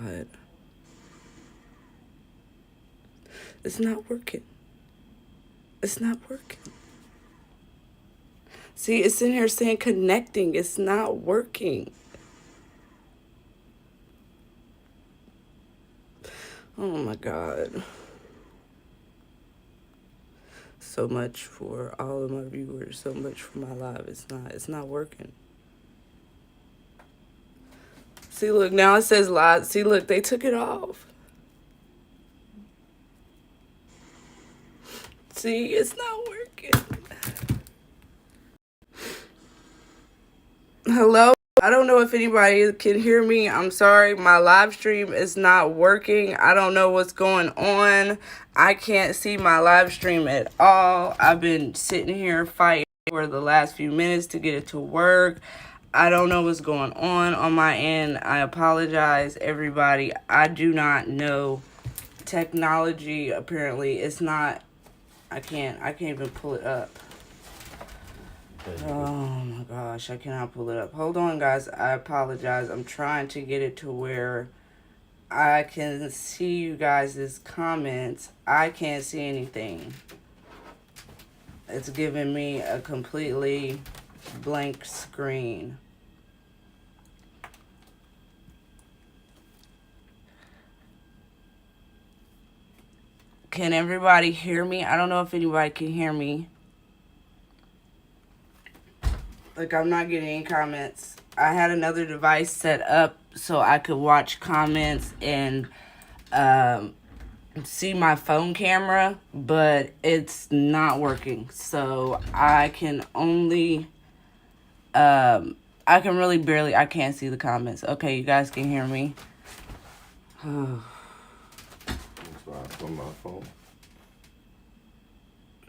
God. It's not working. It's not working. See, it's in here saying connecting. It's not working. Oh my God. So much for all of my viewers. So much for my live. It's not working. See, look, now it says live. See, look, they took it off. See, it's not working. Hello? I don't know if anybody can hear me. I'm sorry. My live stream is not working. I don't know what's going on. I can't see my live stream at all. I've been sitting here fighting for the last few minutes to get it to work. I don't know what's going on my end. I apologize, everybody. I do not know technology. Apparently, it's not. I can't even pull it up. Oh my gosh, I cannot pull it up. Hold on, guys. I apologize. I'm trying to get it to where I can see you guys' comments. I can't see anything. It's giving me a completely blank screen. Can everybody hear me? I don't know if anybody can hear me. Like, I'm not getting any comments. I had another device set up so I could watch comments and see my phone camera, but it's not working. So I can only, I can really barely, I can't see the comments. Okay, you guys can hear me. From my phone.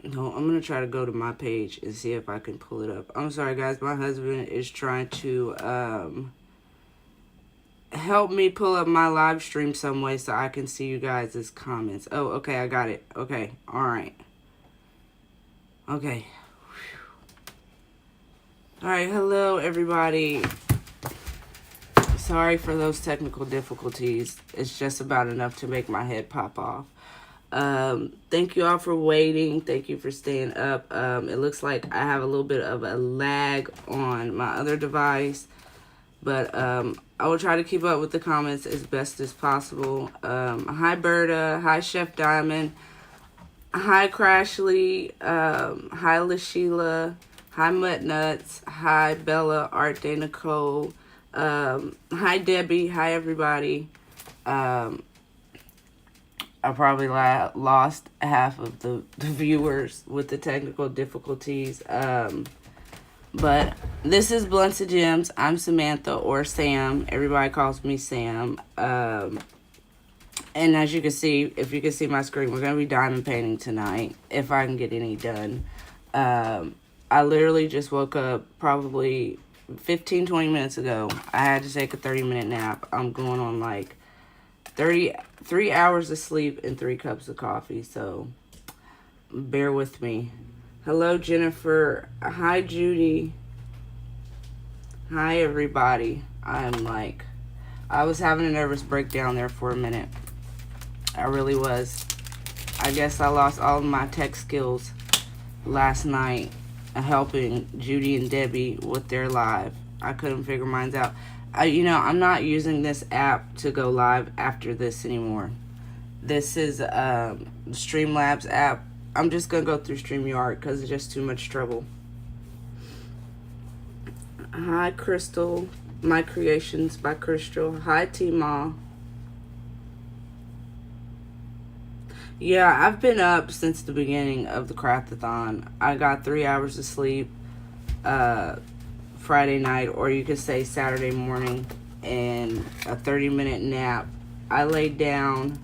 No, I'm going to try to go to my page and see if I can pull it up. I'm sorry, guys. My husband is trying to help me pull up my live stream some way so I can see you guys' comments. Oh, okay. I got it. Okay. All right. Okay. All right. Hello, everybody. Sorry for those technical difficulties. It's just about enough to make my head pop off. Thank you all for waiting. Thank you for staying up. It looks like I have a little bit of a lag on my other device, but I will try to keep up with the comments as best as possible. Hi Berta, hi Chef Diamond, hi Crashly, hi LaSheila, hi Mutt Nuts, hi Bella, Art Day Nicole, hi Debbie, hi everybody. I probably lost half of the viewers with the technical difficulties. But this is Bluntz Gemz. I'm Samantha or Sam. Everybody calls me Sam. And as you can see, if you can see my screen, we're going to be diamond painting tonight, if I can get any done. I literally just woke up probably 15, 20 minutes ago. I had to take a 30-minute nap. I'm going on like 3 hours of sleep and 3 cups of coffee, so bear with me. Hello, Jennifer. Hi, Judy. Hi, everybody. I was having a nervous breakdown there for a minute. I really was. I guess I lost all of my tech skills last night helping Judy and Debbie with their live. I couldn't figure mine out. I'm not using this app to go live after this anymore. This is Streamlabs app. I'm just going to go through StreamYard because it's just too much trouble. Hi, Crystal. My Creations by Crystal. Hi, T-Ma. Yeah, I've been up since the beginning of the Craft-A-Thon. I got 3 hours of sleep Friday night, or you could say Saturday morning, and a 30-minute nap. I laid down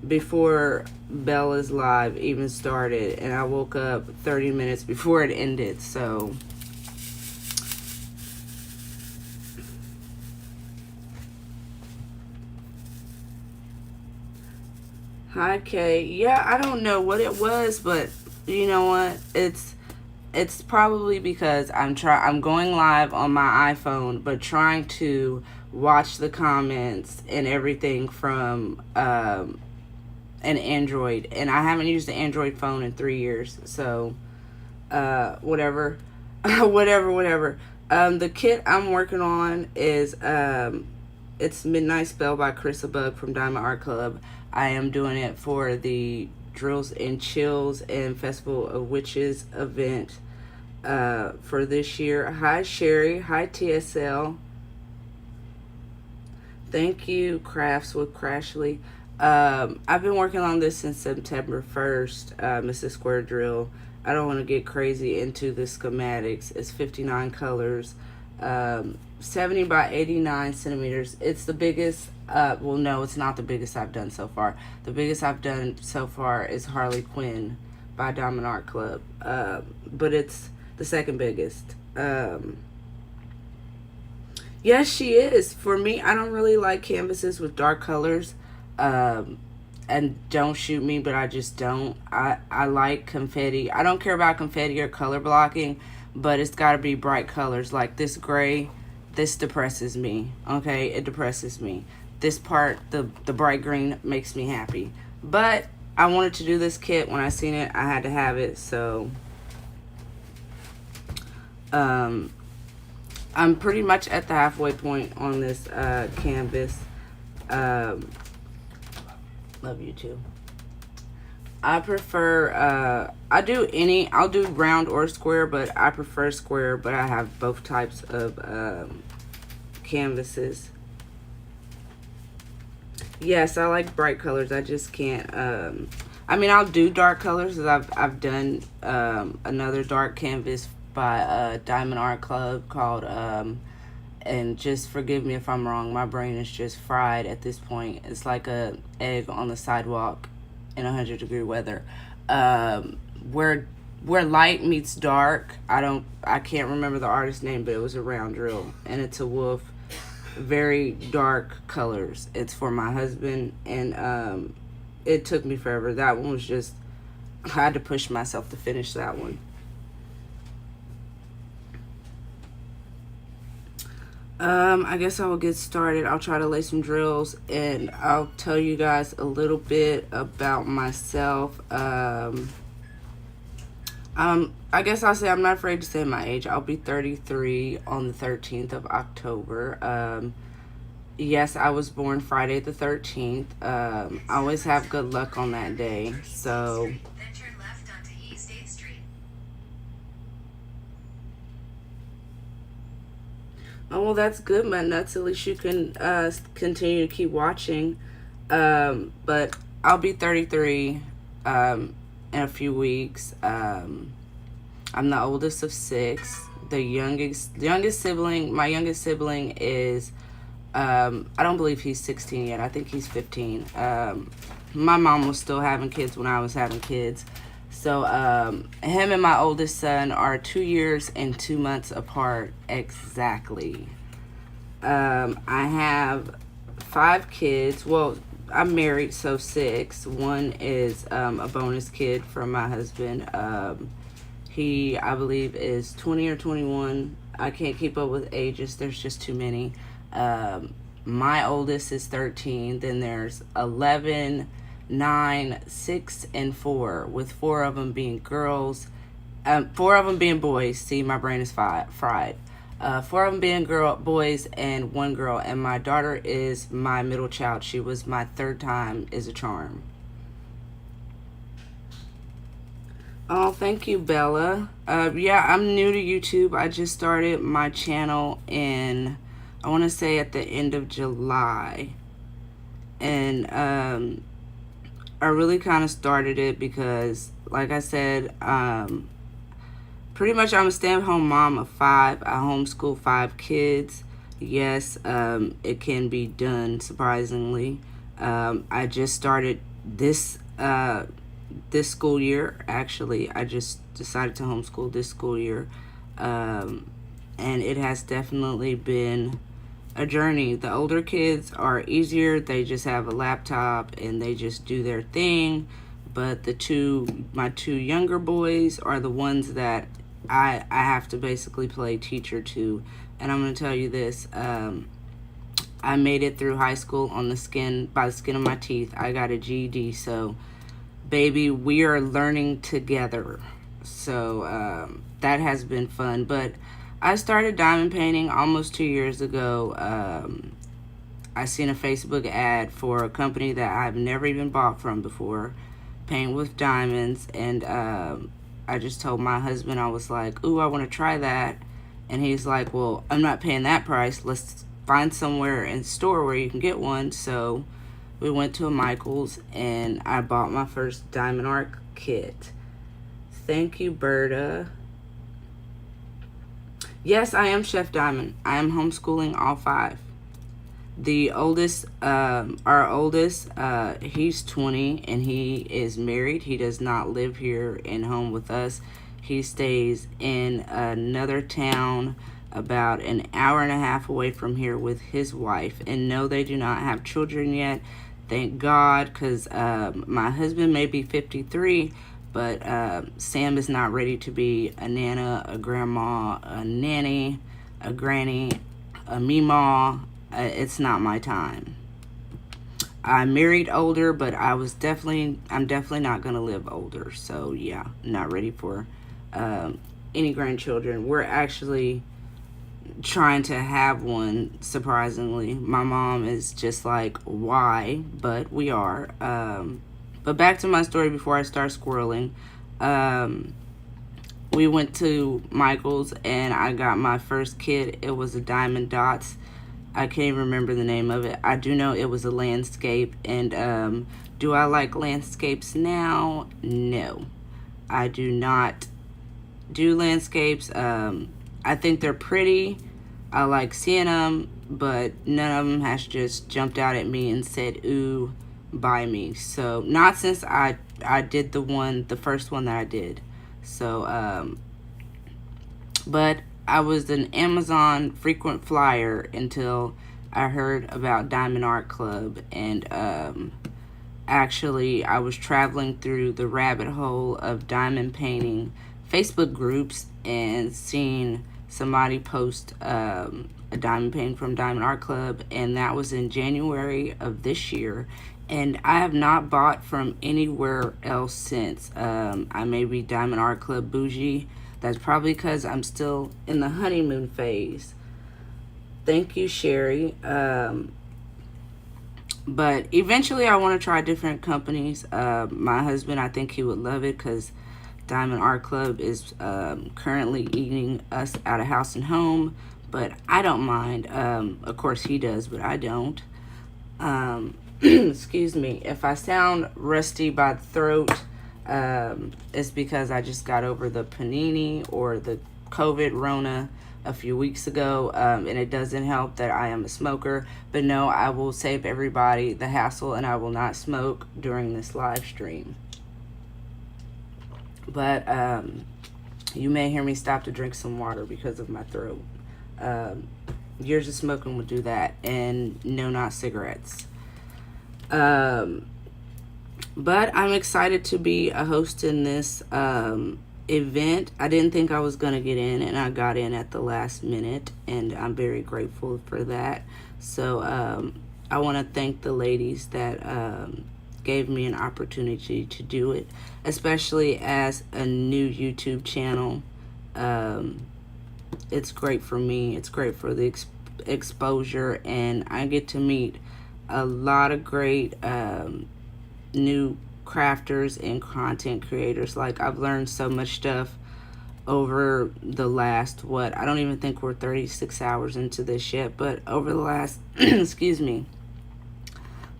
before Bella's live even started, and I woke up 30 minutes before it ended, so hi Kay. Yeah, I don't know what it was, but you know what, it's probably because I'm going live on my iPhone, but trying to watch the comments and everything from an Android, and I haven't used an Android phone in 3 years, so whatever. whatever. The kit I'm working on is it's Midnight Spell by Chris Abug from Diamond Art Club. I am doing it for the Drills and Chills and Festival of Witches event for this year. Hi Sherry, hi TSL. Thank you, Crafts with Crashly. I've been working on this since September 1st, Mrs. Square Drill. I don't want to get crazy into the schematics. It's 59 colors, 70 by 89 centimeters. It's the biggest, well, no, it's not the biggest I've done so far. The biggest I've done so far is Harley Quinn by Diamond Art Club, but it's the second biggest. Yes, she is. For me, I don't really like canvases with dark colors. And don't shoot me, but I just don't. I like confetti. I don't care about confetti or color blocking, but it's got to be bright colors. Like this gray, this depresses me. Okay, it depresses me. This part, the bright green, makes me happy. But I wanted to do this kit. When I seen it, I had to have it. So I'm pretty much at the halfway point on this canvas. Love you too. I prefer, I'll do round or square, but I prefer square, but I have both types of canvases. Yes, I like bright colors. I just can't, I mean, I'll do dark colors. I've done another dark canvas by Diamond Art Club called, and just forgive me if I'm wrong, my brain is just fried at this point. It's like a egg on the sidewalk in 100-degree weather. Where light meets dark. I can't remember the artist's name, but it was a round drill, and it's a wolf. Very dark colors. It's for my husband, and it took me forever. That one was just, I had to push myself to finish that one. I guess I will get started. I'll try to lay some drills, and I'll tell you guys a little bit about myself. I guess I'll say I'm not afraid to say my age. I'll be 33 on the 13th of October. Yes, I was born Friday the 13th. I always have good luck on that day. So oh, well, that's good, my nuts. At least you can continue to keep watching. But I'll be 33 in a few weeks. I'm the oldest of 6. The youngest sibling, my youngest sibling is, I don't believe he's 16 yet. I think he's 15. My mom was still having kids when I was having kids. So, him and my oldest son are 2 years and 2 months apart exactly. I have 5 kids. Well, I'm married, so 6. One is a bonus kid from my husband. He, I believe, is 20 or 21. I can't keep up with ages. There's just too many. My oldest is 13. Then there's 11, 9, 6, and 4, with 4 of them being girls. 4 of them being boys. See, my brain is fried. 4 of them being boys, and 1 girl. And my daughter is my middle child. She was my 3rd time is a charm. Oh, thank you, Bella. Yeah, I'm new to YouTube. I just started my channel in, I want to say at the end of July. And I really kind of started it because, like I said, pretty much I'm a stay-at-home mom of 5. I homeschool 5 kids. Yes, it can be done, surprisingly. I just started this school year. Actually, I just decided to homeschool this school year. And it has definitely been a journey. The older kids are easier. They just have a laptop and they just do their thing. But my 2 younger boys are the ones that I have to basically play teacher to. And I'm going to tell you this, I made it through high school by the skin of my teeth. I got a GED, so baby, we are learning together. So that has been fun. But I started diamond painting almost 2 years ago. I seen a Facebook ad for a company that I've never even bought from before, Paint with Diamonds, and I just told my husband, I was like, ooh, I want to try that. And he's like, well, I'm not paying that price. Let's find somewhere in store where you can get one. So we went to a Michael's and I bought my first diamond art kit. Thank you, Berta. Yes, I am Chef Diamond. I am homeschooling all 5. The oldest, our oldest, he's 20 and he is married. He does not live here in home with us. He stays in another town about an hour and a half away from here with his wife. And no, they do not have children yet. Thank God, because my husband may be 53, but Sam is not ready to be a nana, a grandma, a nanny, a granny, a meemaw. It's not my time. I married older, but I'm definitely not going to live older. So yeah, not ready for any grandchildren. We're actually trying to have one, surprisingly. My mom is just like, why? But we are. But back to my story before I start squirreling. We went to Michael's and I got my first kit. It was a Diamond Dots. I can't even remember the name of it. I do know it was a landscape. And do I like landscapes now? No. I do not do landscapes. I think they're pretty. I like seeing them, but none of them has just jumped out at me and said, ooh, buy me. So not since I did the first one that I did. So, but I was an Amazon frequent flyer until I heard about Diamond Art Club. And actually, I was traveling through the rabbit hole of diamond painting Facebook groups and seeing somebody post a diamond painting from Diamond Art Club, and that was in January of this year. And I have not bought from anywhere else since. I may be Diamond Art Club bougie. That's probably because I'm still in the honeymoon phase. Thank you, Sherry. But eventually I want to try different companies. My husband, I think he would love it because Diamond Art Club is currently eating us out of house and home. But I don't mind. Of course he does, but I don't. Excuse me. If I sound rusty by the throat, it's because I just got over the panini or the COVID Rona a few weeks ago, and it doesn't help that I am a smoker. But no, I will save everybody the hassle, and I will not smoke during this live stream. But you may hear me stop to drink some water because of my throat. Years of smoking would do that, and no, not cigarettes. But I'm excited to be a host in this event. I didn't think I was going to get in, and I got in at the last minute, and I'm very grateful for that. So I want to thank the ladies that gave me an opportunity to do it, especially as a new YouTube channel. It's great for me. It's great for the exposure, and I get to meet a lot of great new crafters and content creators. Like, I've learned so much stuff over the last, I don't even think we're 36 hours into this yet, but over the last, excuse me,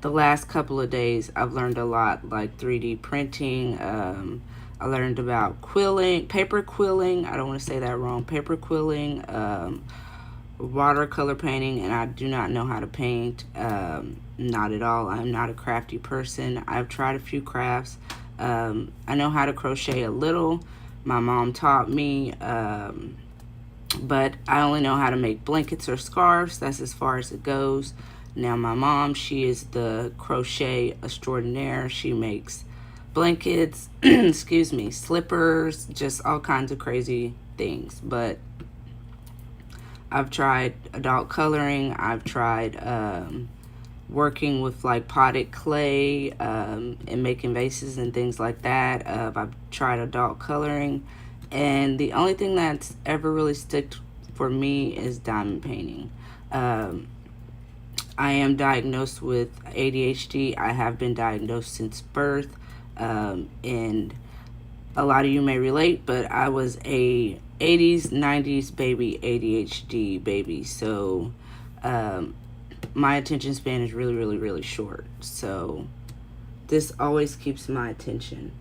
the last couple of days, I've learned a lot, like 3D printing. I learned about quilling, paper quilling. I don't want to say that wrong. Paper quilling, watercolor painting, and I do not know how to paint. Not at all. I'm not a crafty person. I've tried a few crafts. I know how to crochet a little. My mom taught me, but I only know how to make blankets or scarves. That's as far as it goes. Now, my mom, she is the crochet extraordinaire. She makes blankets, excuse me, slippers, just all kinds of crazy things. But I've tried adult coloring. I've tried working with like potted clay and making vases and things like that. I've tried adult coloring, and the only thing that's ever really stuck for me is diamond painting. I am diagnosed with ADHD. I have been diagnosed since birth, and a lot of you may relate, but I was a 80s, 90s baby, ADHD baby. So my attention span is really, really, really short. So this always keeps my attention.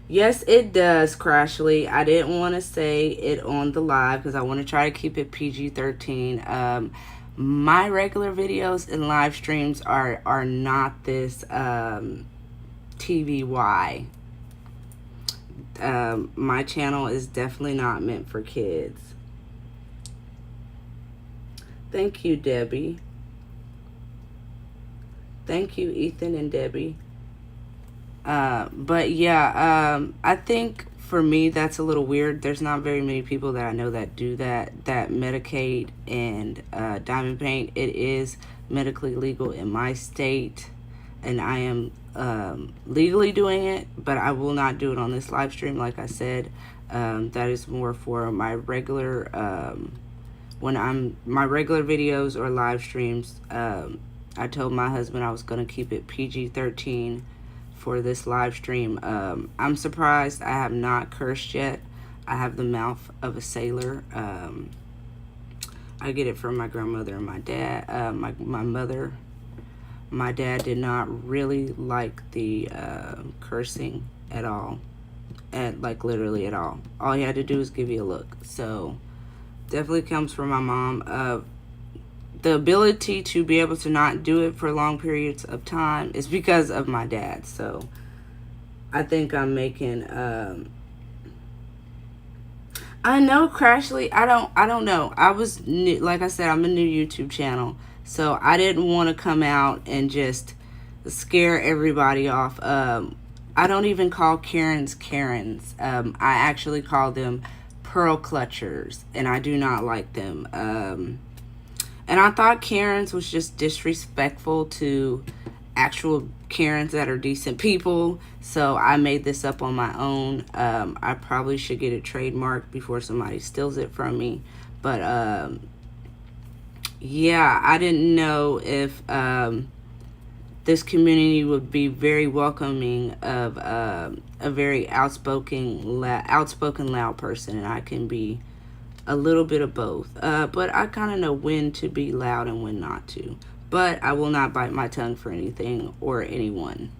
Yes, it does, Crashly. I didn't want to say it on the live because I want to try to keep it PG-13. My regular videos and live streams are not this TVY. My channel is definitely not meant for kids. Thank you, Debbie. Thank you, Ethan and Debbie. But yeah, I think for me that's a little weird. There's not very many people that I know that do that medicate and diamond paint. It is medically legal in my state, and I am legally doing it, but I will not do it on this live stream. Like I said, that is more for my regular my regular videos or live streams. I told my husband I was going to keep it PG-13 for this live stream. I'm surprised I have not cursed yet. I have the mouth of a sailor. I get it from my grandmother and my dad. My mother. My dad did not really like the cursing at all. Like literally at all. All he had to do was give you a look. So definitely comes from my mom. The ability to be able to not do it for long periods of time is because of my dad. So I think I'm making I know, Crashly. I don't know. I was new, like I said, I'm a new YouTube channel, so I didn't want to come out and just scare everybody off. I don't even call Karens Karens. I actually call them pearl clutchers, and I do not like them. And I thought Karens was just disrespectful to actual Karens that are decent people, so I made this up on my own. I probably should get it trademarked before somebody steals it from me, but yeah, I didn't know if this community would be very welcoming of a very outspoken loud person, and I can be a little bit of both, but I kind of know when to be loud and when not to. But I will not bite my tongue for anything or anyone.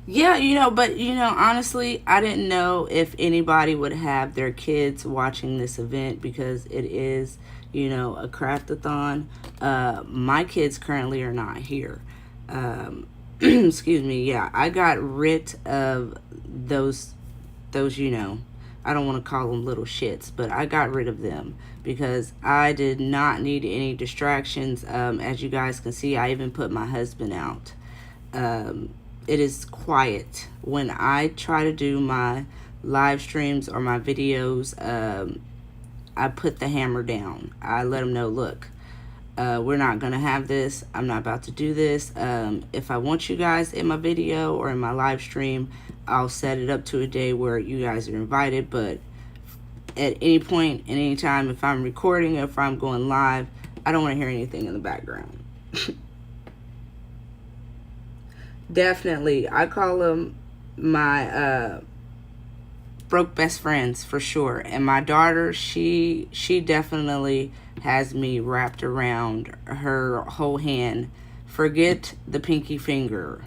Yeah, but honestly, I didn't know if anybody would have their kids watching this event because it is, a craft-a-thon. My kids currently are not here. Excuse me. Yeah, I got rid of those, I don't want to call them little shits, but I got rid of them because I did not need any distractions. As you guys can see, I even put my husband out. It is quiet. When I try to do my live streams or my videos, I put the hammer down. I let them know, look, we're not going to have this. I'm not about to do this. If I want you guys in my video or in my live stream, I'll set it up to a day where you guys are invited. But at any point, at any time, if I'm recording, if I'm going live, I don't want to hear anything in the background. Definitely. I call them my broke best friends for sure. And my daughter, she definitely has me wrapped around her whole hand. Forget the pinky finger.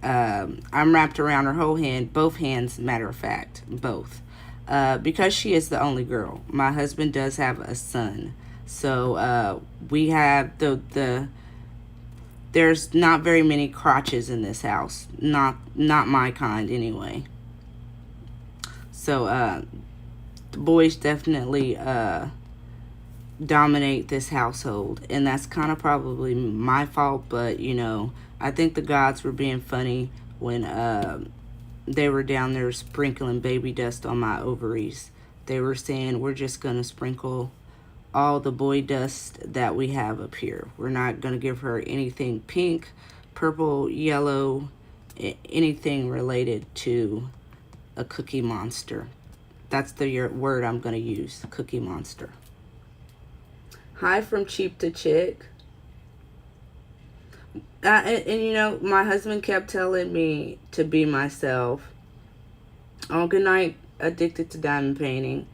I'm wrapped around her whole hand, both hands, matter of fact, both. Because she is the only girl. My husband does have a son. So we have there's not very many crotches in this house. Not my kind anyway. So the boys definitely dominate this household. And that's kind of probably my fault, but I think the gods were being funny when they were down there sprinkling baby dust on my ovaries. They were saying, we're just going to sprinkle all the boy dust that we have up here. We're not going to give her anything pink, purple, yellow, anything related to a cookie monster. That's the word I'm going to use, cookie monster. Hi from Cheap to Chick. And my husband kept telling me to be myself. Oh, good night, Addicted to Diamond Painting.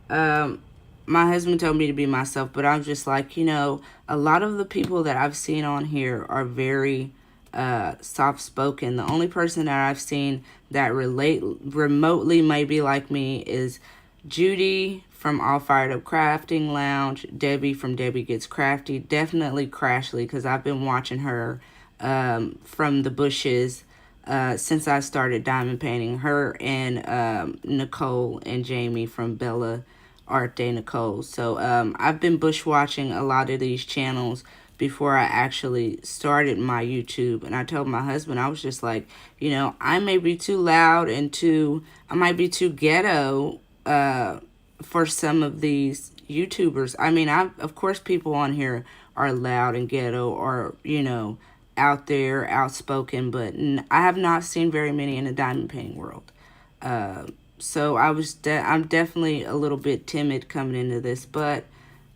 My husband told me to be myself, but I'm just like, a lot of the people that I've seen on here are very soft-spoken. The only person that I've seen that remotely maybe like me is Judy from All Fired Up Crafting Lounge, Debbie from Debbie Gets Crafty, definitely Crashly, because I've been watching her from the bushes since I started diamond painting. Her and Nicole and Jamie from Bella Art Day Nicole. So I've been bushwatching a lot of these channels before I actually started my YouTube. And I told my husband, I was just like, I may be too loud and I might be too ghetto for some of these YouTubers. I mean, of course people on here are loud and ghetto or, out there, outspoken, but I have not seen very many in the diamond painting world. So I'm definitely a little bit timid coming into this, but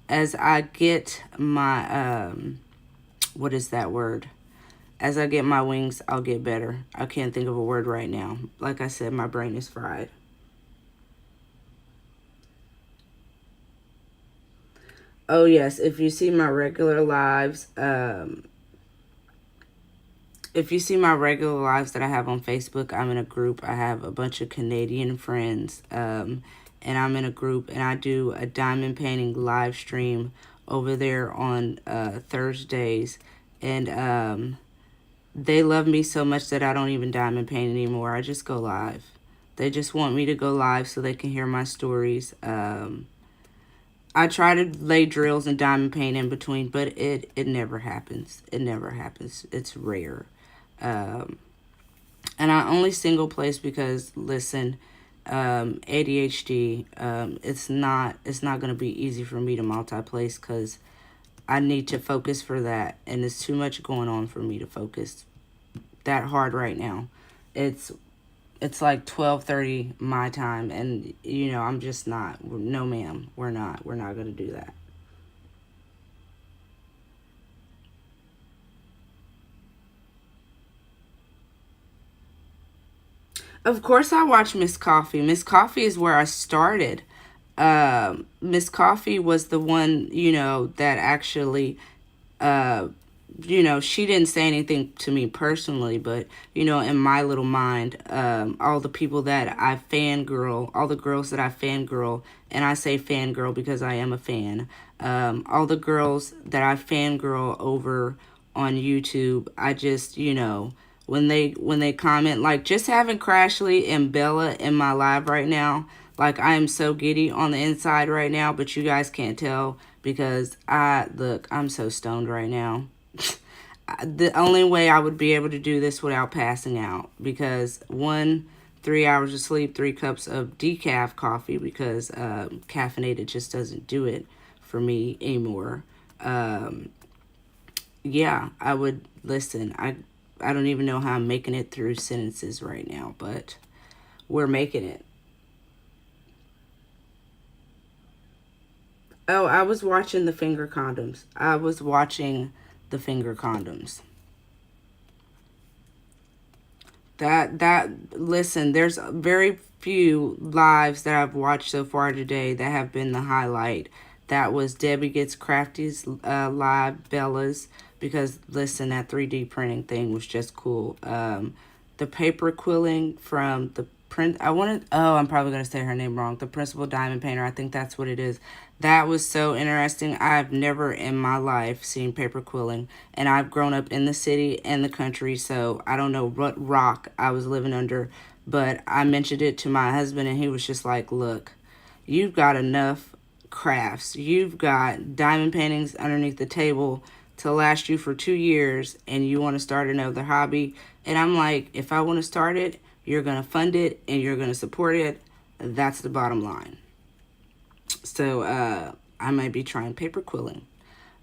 as I get my, what is that word? As I get my wings, I'll get better. I can't think of a word right now. Like I said, my brain is fried. Oh yes, if you see my regular lives, that I have on Facebook, I'm in a group. I have a bunch of Canadian friends, and I'm in a group, and I do a diamond painting live stream over there on Thursdays, and they love me so much that I don't even diamond paint anymore. I just go live. They just want me to go live so they can hear my stories. I try to lay drills and diamond paint in between, but it never happens. It never happens. It's rare. And I only single place because, listen, ADHD, it's not going to be easy for me to multi-place because I need to focus for that. And there's too much going on for me to focus that hard right now. It's like 12:30 my time, and I'm just not. No, ma'am, we're not going to do that. Of course I watch Miss Coffee. Miss Coffee is where I started. Miss Coffee was the one, that actually she didn't say anything to me personally, but, in my little mind, all the people that I fangirl, all the girls that I fangirl, and I say fangirl because I am a fan, all the girls that I fangirl over on YouTube, I just, when they comment, like just having Crashly and Bella in my live right now, like I am so giddy on the inside right now, but you guys can't tell because I'm so stoned right now. The only way I would be able to do this without passing out, because 3 hours of sleep, 3 cups of decaf coffee, because caffeinated just doesn't do it for me anymore. Yeah, I would listen. I don't even know how I'm making it through sentences right now, but we're making it. Oh, I was watching the finger condoms. Listen, there's very few lives that I've watched so far today that have been the highlight. That was Debbie Gets Crafty's live, Bella's, because listen, that 3D printing thing was just cool. The paper quilling from the print, I'm probably going to say her name wrong. The Principal Diamond Painter, I think that's what it is. That was so interesting. I've never in my life seen paper quilling, and I've grown up in the city and the country, so I don't know what rock I was living under, but I mentioned it to my husband, and he was just like, look, you've got enough crafts. You've got diamond paintings underneath the table to last you for 2 years, and you want to start another hobby. And I'm like, if I want to start it, you're going to fund it and you're going to support it. That's the bottom line. So I might be trying paper quilling.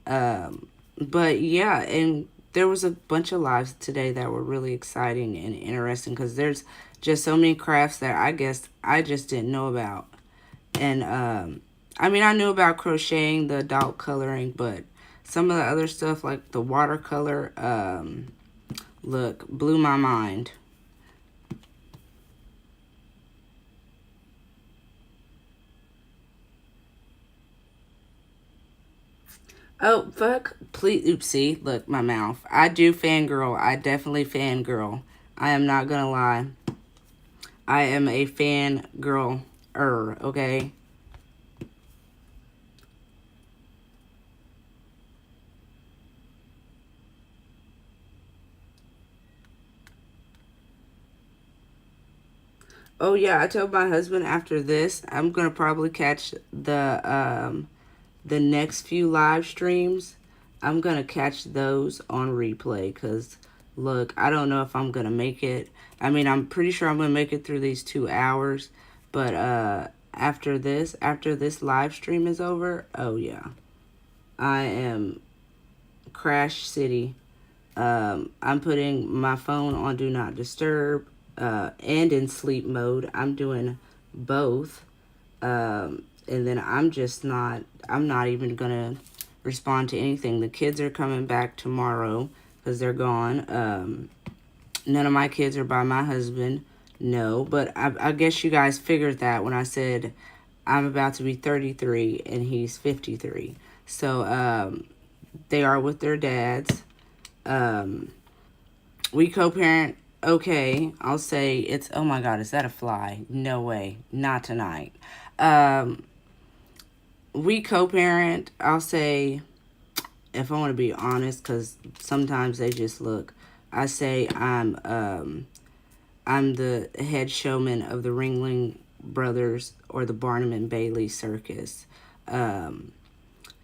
But yeah, and there was a bunch of lives today that were really exciting and interesting, because there's just so many crafts that I guess I just didn't know about. And I mean, I knew about crocheting, the adult coloring, but some of the other stuff like the watercolor, look, blew my mind. Oh, fuck. Please, oopsie. Look, my mouth. I do fangirl. I definitely fangirl. I am not gonna lie. I am a fangirl. Okay? Oh, yeah, I told my husband after this, I'm gonna probably catch the next few live streams. I'm gonna catch those on replay, because look, I don't know if I'm gonna make it. I mean, I'm pretty sure I'm gonna make it through these 2 hours, but after this live stream is over, oh yeah, I am Crash City. I'm putting my phone on Do Not Disturb and in sleep mode. I'm doing both. And then I'm not even gonna respond to anything. The kids are coming back tomorrow because they're gone. None of my kids are by my husband. No, but I guess you guys figured that when I said I'm about to be 33 and he's 53. So they are with their dads. We co-parent. Okay, I'll say it's, oh my God, is that a fly? No way, not tonight. We co-parent. I'll say, if I want to be honest, because sometimes they just look. I say I'm the head showman of the Ringling Brothers or the Barnum and Bailey Circus. But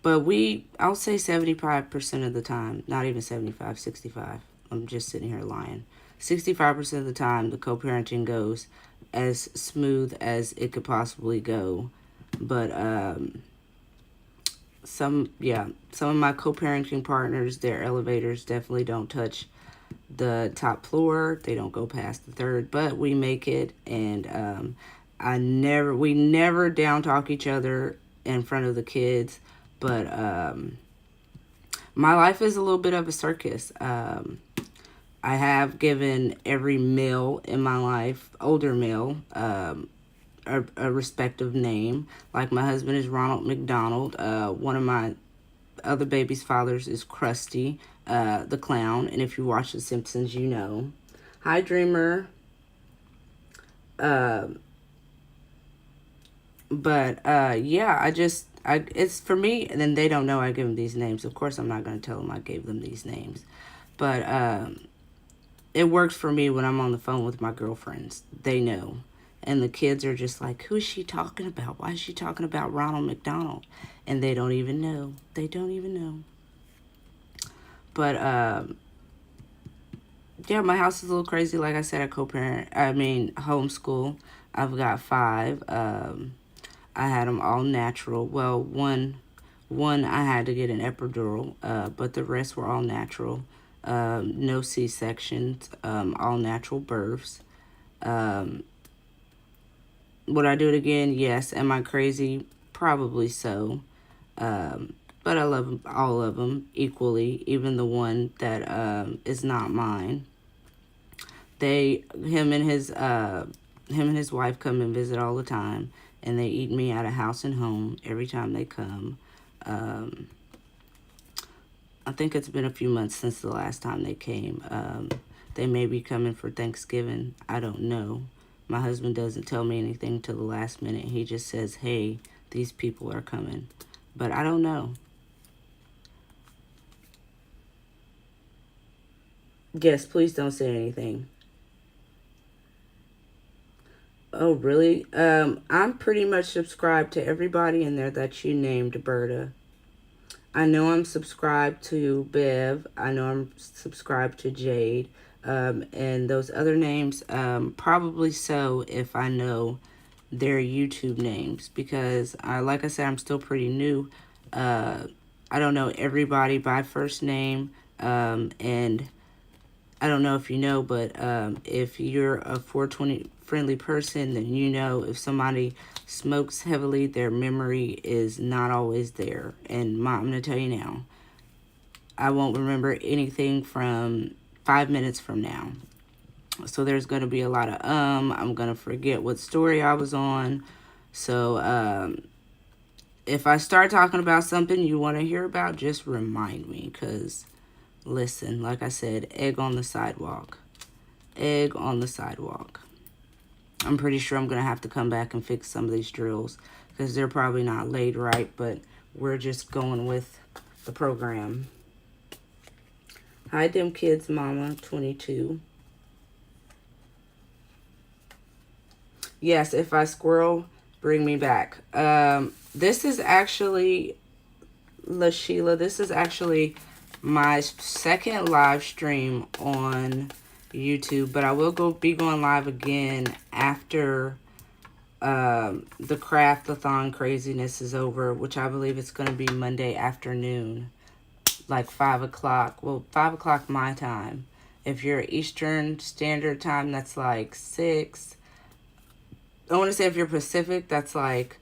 I'll say 75% of the time, not even 75, 65. I'm just sitting here lying. 65% of the time, the co-parenting goes as smooth as it could possibly go. But some of my co-parenting partners, their elevators definitely don't touch the top floor. They don't go past the third, but we make it. And we never down talk each other in front of the kids. But my life is a little bit of a circus. I have given every male in my life, older male, a respective name. Like my husband is Ronald McDonald. One of my other baby's fathers is Krusty, the clown. And if you watch The Simpsons, you know. Hi, Dreamer. Yeah, it's for me, and then they don't know I give them these names. Of course, I'm not going to tell them I gave them these names. But it works for me when I'm on the phone with my girlfriends. They know. And the kids are just like, who's she talking about? Why is she talking about Ronald McDonald? And they don't even know. They don't even know. But, yeah, my house is a little crazy. Like I said, I homeschool. I've got 5. I had them all natural. Well, one I had to get an epidural, but the rest were all natural. No C-sections, all natural births. Would I do it again? Yes. Am I crazy? Probably so. But I love all of them equally, even the one that is not mine. Him and his wife come and visit all the time, and they eat me out of house and home every time they come. I think it's been a few months since the last time they came. They may be coming for Thanksgiving. I don't know. My husband doesn't tell me anything till the last minute. He just says, hey, these people are coming. But I don't know. Yes, please don't say anything. Oh, really? I'm pretty much subscribed to everybody in there that you named, Berta. I know I'm subscribed to Bev. I know I'm subscribed to Jade. And those other names, probably so if I know their YouTube names. Because, like I said, I'm still pretty new. I don't know everybody by first name. And I don't know if you know, but if you're a 420 friendly person, then you know if somebody smokes heavily, their memory is not always there. And I'm going to tell you now, I won't remember anything from 5 minutes from now. So there's going to be a lot of I'm going to forget what story I was on. So if I start talking about something you want to hear about, just remind me, because listen, like I said, egg on the sidewalk. Egg on the sidewalk. I'm pretty sure I'm going to have to come back and fix some of these drills because they're probably not laid right, but we're just going with the program. Hi, them kids, mama, 22. Yes, if I squirrel, bring me back. This is actually, La Sheila, this is actually my second live stream on YouTube, but I will be going live again after the Craft-A-Thon craziness is over, which I believe it's going to be Monday afternoon, like 5 o'clock. Well, 5 o'clock my time. If you're Eastern Standard Time, that's like 6. I want to say if you're Pacific, that's like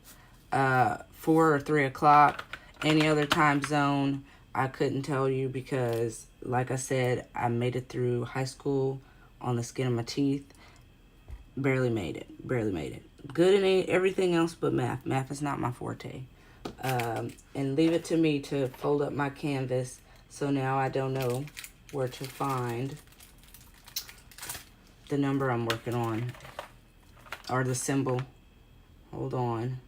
4 or 3 o'clock. Any other time zone, I couldn't tell you because, like I said, I made it through high school on the skin of my teeth. Barely made it. Barely made it. Good in everything else but math. Math is not my forte. And leave it to me to fold up my canvas. So now I don't know where to find the number I'm working on. Or the symbol. Hold on.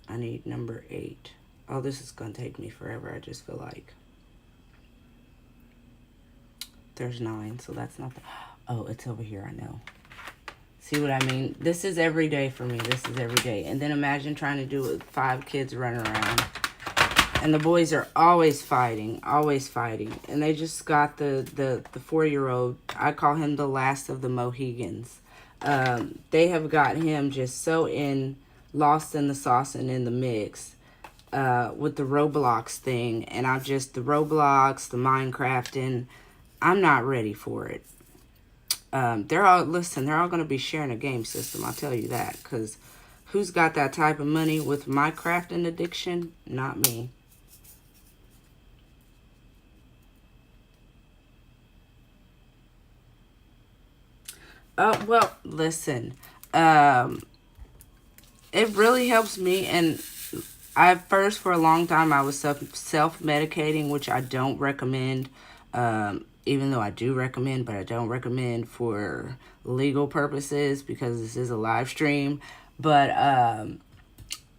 I need number 8. Oh, this is going to take me forever, I just feel like. There's 9, so that's not the... Oh, it's over here, I know. See what I mean? This is every day for me. This is every day. And then imagine trying to do it with 5 kids running around. And the boys are always fighting, always fighting. And they just got the 4-year-old. I call him the last of the Mohegans. They have got him just so lost in the sauce and in the mix with the Roblox thing. And I'm just, the Roblox, the Minecrafting, I'm not ready for it. They're all going to be sharing a game system, I'll tell you that. Because who's got that type of money with my crafting addiction? Not me. Well, listen. It really helps me. And for a long time, I was self-medicating, which I don't recommend. Even though I do recommend, but I don't recommend for legal purposes because this is a live stream. But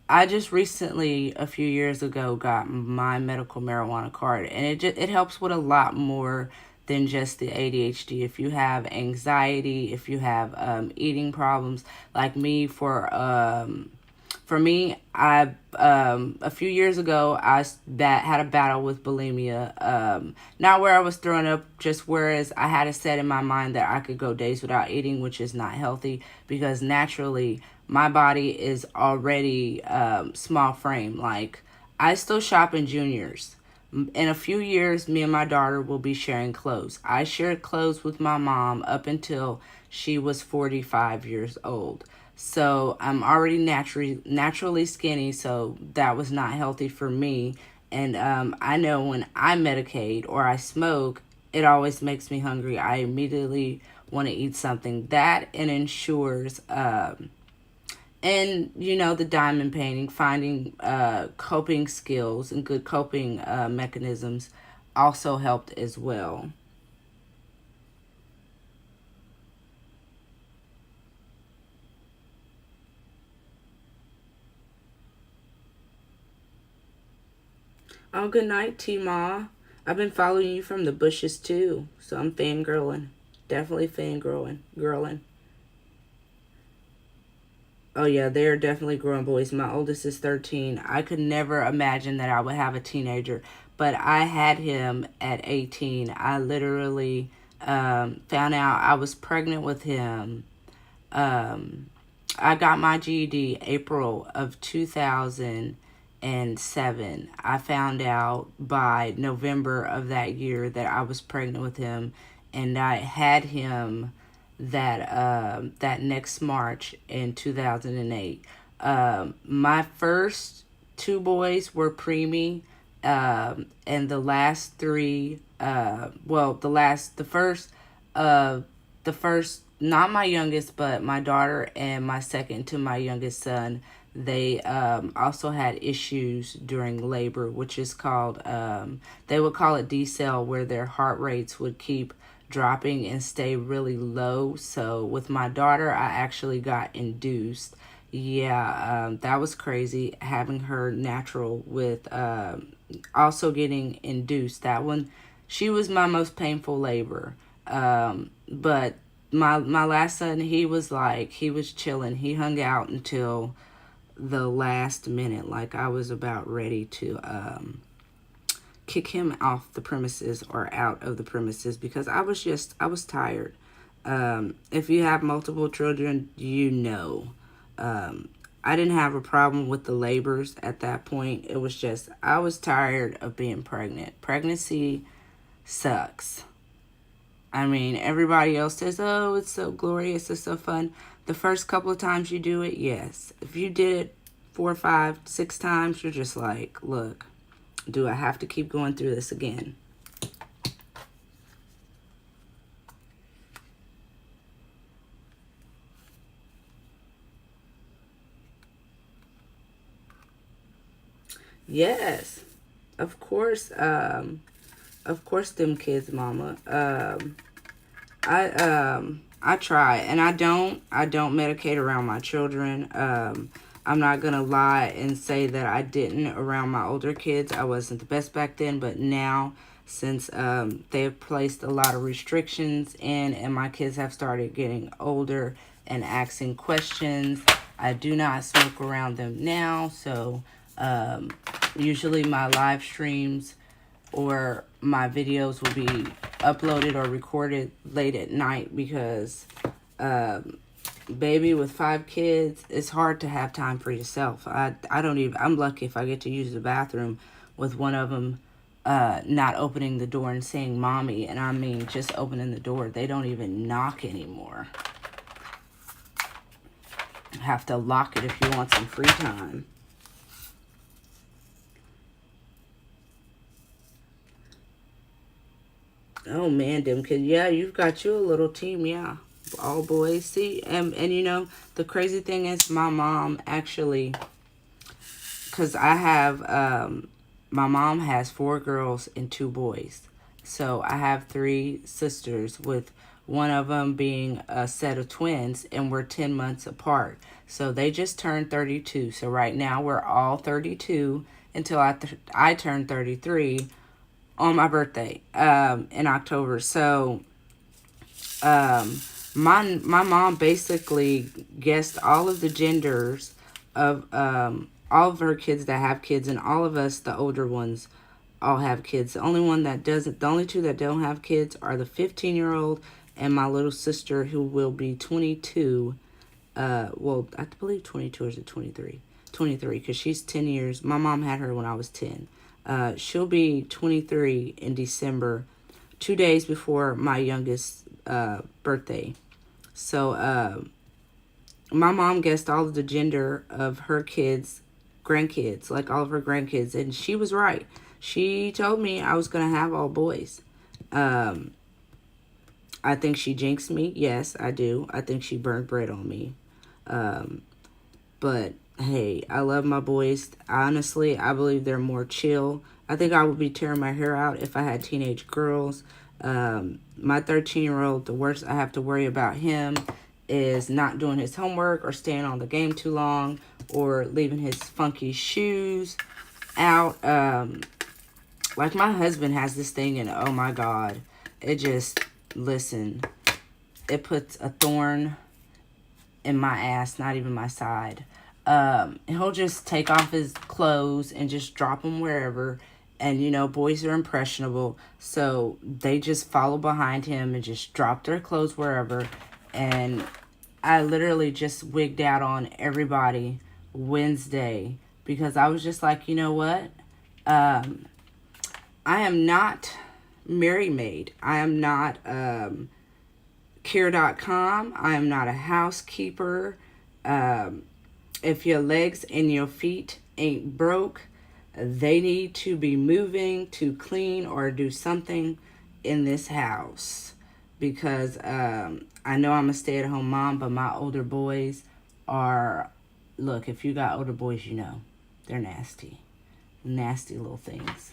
I just recently, a few years ago, got my medical marijuana card, and it helps with a lot more than just the ADHD. If you have anxiety, if you have eating problems, like me, for me, a few years ago, I had a battle with bulimia. Not where I was throwing up, just whereas I had it set in my mind that I could go days without eating, which is not healthy because naturally my body is already small frame. Like, I still shop in Juniors. In a few years, me and my daughter will be sharing clothes. I shared clothes with my mom up until she was 45 years old. So I'm already naturally skinny, so that was not healthy for me. And I know when I medicate or I smoke, it always makes me hungry. I immediately want to eat something. That and ensures, and the diamond painting, finding coping skills and good coping mechanisms also helped as well. Oh, good night, T-Ma. I've been following you from the bushes, too. So I'm fangirling. Definitely fangirling. Girling. Oh yeah, they are definitely growing boys. My oldest is 13. I could never imagine that I would have a teenager, but I had him at 18. I literally found out I was pregnant with him. Um, I got my GED April of 2007. I found out by November of that year that I was pregnant with him, and I had him that next March in 2008. My first two boys were preemie, and the last three, the first, not my youngest, but my daughter and my second to my youngest son, they also had issues during labor, which is called, they would call it decel, where their heart rates would keep dropping and stay really low. So with my daughter, I actually got induced. Yeah, that was crazy having her natural with also getting induced. That one, she was my most painful labor. But my last son, he was chilling. He hung out until the last minute, like I was about ready to kick him off the premises or out of the premises, because I was tired. If you have multiple children, you know. I didn't have a problem with the labors at that point. It was just I was tired of being pregnant. Pregnancy sucks. I mean, everybody else says, oh, it's so glorious, it's so fun. The first couple of times you do it, yes. If you did it 4, 5, 6 times, you're just like, look, do I have to keep going through this again? Yes, of course. Of course, them kids, mama. I try, and I don't medicate around my children. I'm not gonna lie and say that I didn't around my older kids. I wasn't the best back then, but now, since they've placed a lot of restrictions in, and my kids have started getting older and asking questions, I do not smoke around them now. So usually my live streams or my videos will be uploaded or recorded late at night, because baby with 5 kids, it's hard to have time for yourself. I'm lucky if I get to use the bathroom with one of them not opening the door and saying mommy, and I mean just opening the door. They don't even knock anymore. Have to lock it if you want some free time. Oh man, them kids. Yeah, you've got you a little team, yeah. All boys. See, and you know, the crazy thing is my mom actually, because I have, my mom has 4 girls and 2 boys. So I have 3 sisters, with one of them being a set of twins, and we're 10 months apart. So they just turned 32. So right now we're all 32 until I turn 33 on my birthday in October. So my mom basically guessed all of the genders of all of her kids that have kids, and all of us, the older ones, all have kids. The only 2 that don't have kids are the 15-year-old and my little sister, who will be 22. Well, I believe 22, or is it 23? 23, because she's 10 years. My mom had her when I was 10. She'll be 23 in December, 2 days before my youngest birthday. So my mom guessed all of the gender of her kids, grandkids, like all of her grandkids, and she was right. She told me I was going to have all boys. I think she jinxed me. Yes, I do. I think she burned bread on me. But hey, I love my boys. Honestly, I believe they're more chill. I think I would be tearing my hair out if I had teenage girls. My 13-year-old, the worst I have to worry about him is not doing his homework, or staying on the game too long, or leaving his funky shoes out. Like my husband has this thing, and oh my God, it just, listen, it puts a thorn in my ass, not even my side. He'll just take off his clothes and just drop them wherever. And, you know, boys are impressionable. So they just follow behind him and just drop their clothes wherever. And I literally just wigged out on everybody Wednesday because I was just like, you know what? I am not Mary Maid. I am not Care.com. I am not a housekeeper. If your legs and your feet ain't broke, they need to be moving to clean or do something in this house. Because I know I'm a stay-at-home mom, but my older boys are... Look, if you got older boys, you know. They're nasty. Nasty little things.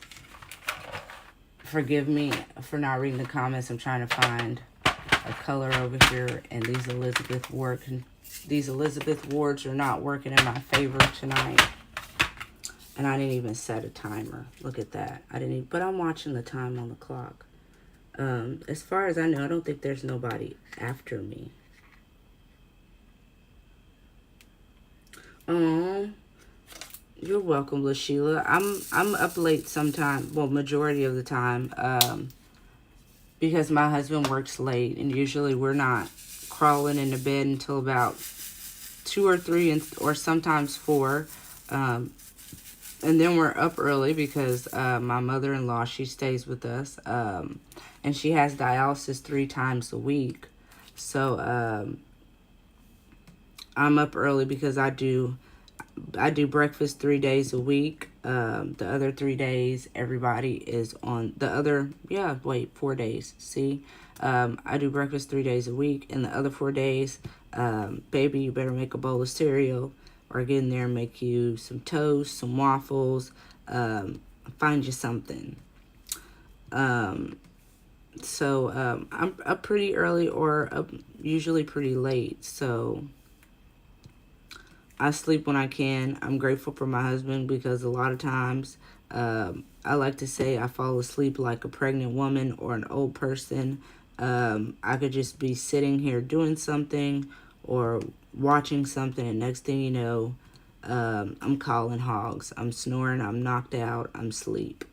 Forgive me for not reading the comments. I'm trying to find a color over here. And these Elizabeth wards are not working in my favor tonight. And I didn't even set a timer. Look at that. But I'm watching the time on the clock. As far as I know, I don't think there's nobody after me. Oh, you're welcome, LaSheila. I'm up late sometime. Well, majority of the time. Because my husband works late, and usually we're not crawling into bed until about 2 or 3 or sometimes 4. And then we're up early because my mother-in-law, she stays with us. And she has dialysis 3 times a week. So I'm up early because I do breakfast 3 days a week. The other 3 days, everybody is on the other, 4 days. See, I do breakfast 3 days a week. And the other 4 days, baby, you better make a bowl of cereal or get in there and make you some toast, some waffles, find you something. So I'm up pretty early or up usually pretty late. So I sleep when I can. I'm grateful for my husband because a lot of times I like to say I fall asleep like a pregnant woman or an old person. I could just be sitting here doing something or watching something, and next thing you know, I'm calling hogs. I'm snoring. I'm knocked out. I'm asleep.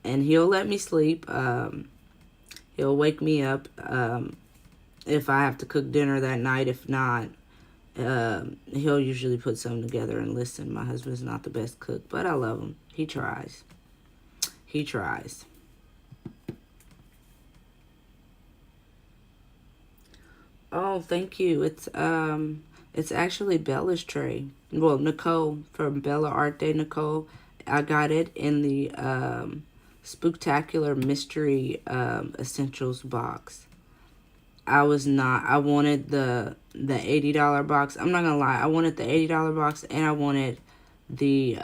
And he'll let me sleep. He'll wake me up if I have to cook dinner that night. If not, he'll usually put something together and listen. My husband's not the best cook, but I love him. He tries. He tries. Oh, thank you. It's actually Bella's tray. Well, Nicole from Bella Art Day. Nicole, I got it in the Spooktacular Mystery Essentials box. I wanted the $80 box. I'm not gonna lie, I wanted the $80 box and I wanted the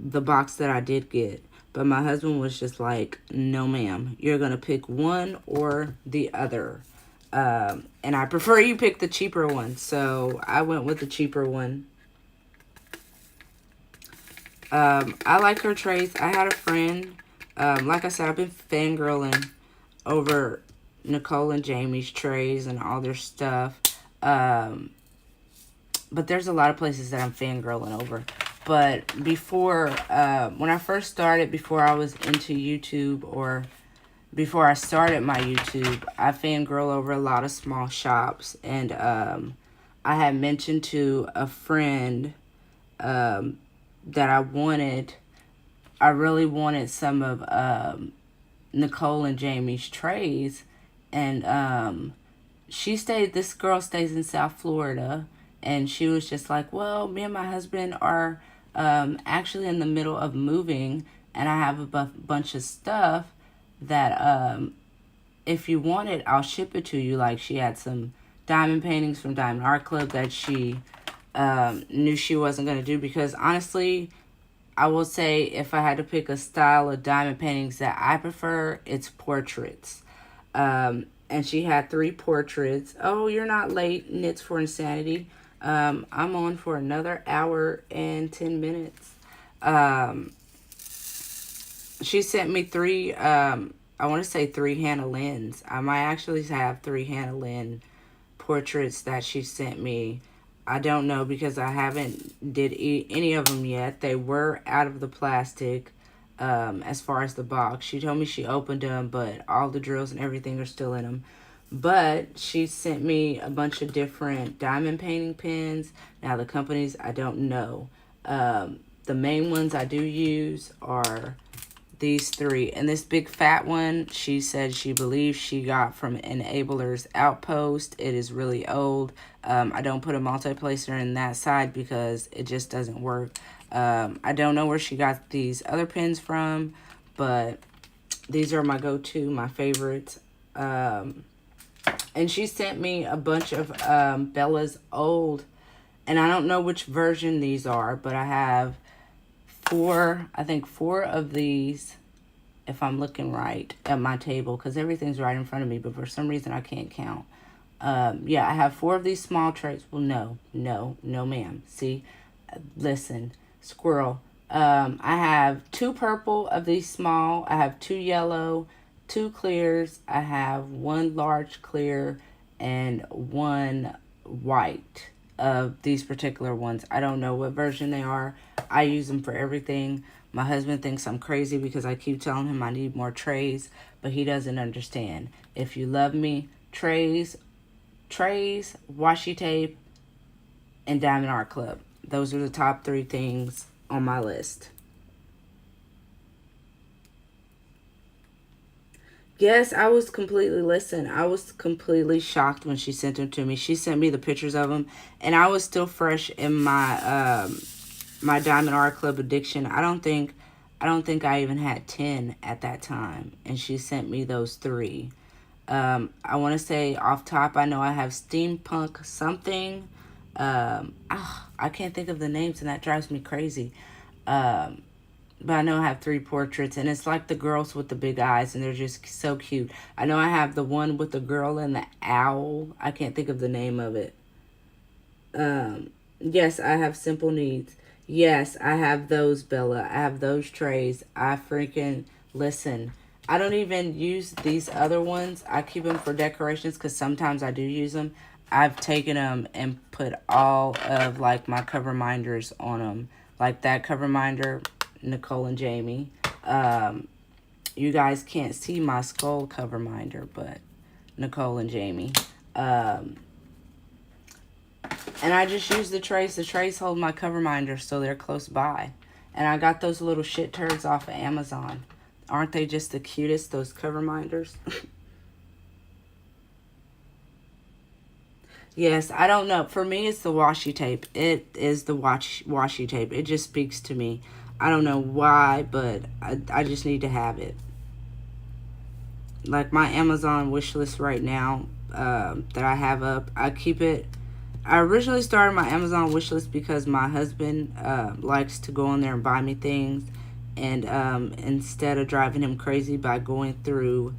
box that I did get. But my husband was just like, no ma'am, you're gonna pick one or the other. And I prefer you pick the cheaper one. So I went with the cheaper one. I like her trays. I had a friend, like I said, I've been fangirling over Nicole and Jamie's trays and all their stuff. But there's a lot of places that I'm fangirling over. But before, when I first started, before I was into YouTube or before I started my YouTube, I fangirl over a lot of small shops. And I had mentioned to a friend that I really wanted some of Nicole and Jamie's trays. And this girl stays in South Florida. And she was just like, well, me and my husband are actually in the middle of moving. And I have a bunch of stuff that if you want it, I'll ship it to you. Like, she had some diamond paintings from Diamond Art Club that she knew she wasn't going to do. Because honestly, I will say if I had to pick a style of diamond paintings that I prefer, it's portraits. And she had 3 portraits. Oh, you're not late. Knits for Insanity. I'm on for another hour and 10 minutes. She sent me 3, I want to say 3 Hannah Lynn's. I might actually have 3 Hannah Lynn portraits that she sent me, I don't know because I haven't did any of them yet. They were out of the plastic as far as the box. She told me she opened them, but all the drills and everything are still in them. But she sent me a bunch of different diamond painting pens. Now, the companies, I don't know. The main ones I do use are these three. And this big fat one, she said she believes she got from Enabler's Outpost. It is really old. I don't put a multi-placer in that side because it just doesn't work. I don't know where she got these other pens from, but these are my go-to, my favorites. And she sent me a bunch of Bella's old, and I don't know which version these are, but I have four of these, if I'm looking right, at my table, because everything's right in front of me, but for some reason I can't count. Yeah, I have 4 of these small trays. Well, no, ma'am. See, listen, squirrel. I have 2 purple of these small. I have 2 yellow, 2 clears. I have 1 large clear and 1 white of these particular ones. I don't know what version they are. I use them for everything. My husband thinks I'm crazy because I keep telling him I need more trays, but he doesn't understand. If you love me, trays, washi tape, and Diamond Art Club. Those are the top 3 things on my list. Yes, I was completely shocked when she sent them to me. She sent me the pictures of them, and I was still fresh in my my Diamond Art Club addiction. I don't think I even had 10 at that time, and she sent me those 3. I want to say off top, I know I have steampunk something. I can't think of the names, and that drives me crazy. But I know I have 3 portraits, and it's like the girls with the big eyes, and they're just so cute. I know I have the one with the girl and the owl. I can't think of the name of it. Yes, I have Simple Needs. Yes, I have those, Bella. I have those trays. I freaking, listen, I don't even use these other ones. I keep them for decorations because sometimes I do use them. I've taken them and put all of, like, my cover minders on them. Like that cover minder, Nicole and Jamie. You guys can't see my skull cover minder, but Nicole and Jamie. And I just use the trays. The trays hold my cover minders, so they're close by. And I got those little shit turds off of Amazon. Aren't they just the cutest, those cover minders? Yes, I don't know. For me, it's the washi tape. It is the washi tape. It just speaks to me. I don't know why, but I just need to have it. Like my Amazon wish list right now that I have up, I keep it. I originally started my Amazon wish list because my husband likes to go on there and buy me things. And instead of driving him crazy by going through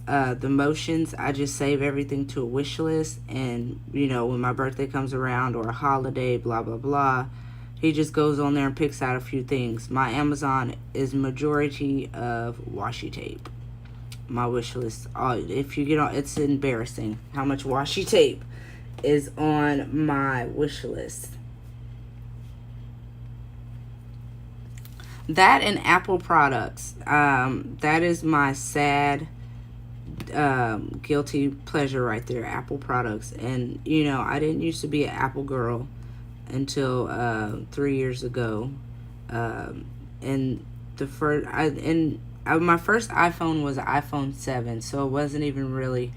the motions, I just save everything to a wish list. And, you know, when my birthday comes around or a holiday, blah, blah, blah, he just goes on there and picks out a few things. My Amazon is majority of washi tape. My wish list, if you get on, it's embarrassing how much washi tape is on my wish list. That and Apple products. That is my sad, guilty pleasure right there. Apple products. And, you know, I didn't used to be an Apple girl until 3 years ago. And my first iPhone was an iPhone 7, so it wasn't even really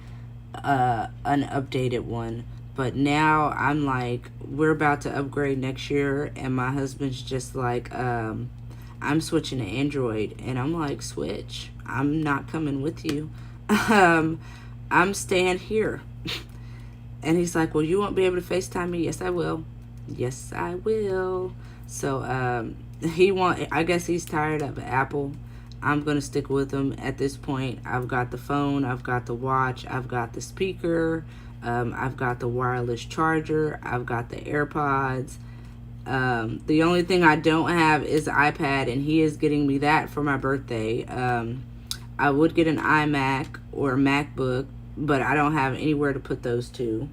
an updated one. But now I'm like, we're about to upgrade next year, and my husband's just like, I'm switching to Android. And I'm like, switch. I'm not coming with you. I'm staying here. And he's like, well, you won't be able to FaceTime me. Yes, I will. Yes, I will. So I guess he's tired of Apple. I'm going to stick with him at this point. I've got the phone. I've got the watch. I've got the speaker. I've got the wireless charger. I've got the AirPods. The only thing I don't have is the iPad, and he is getting me that for my birthday. I would get an iMac or a MacBook, but I don't have anywhere to put those two.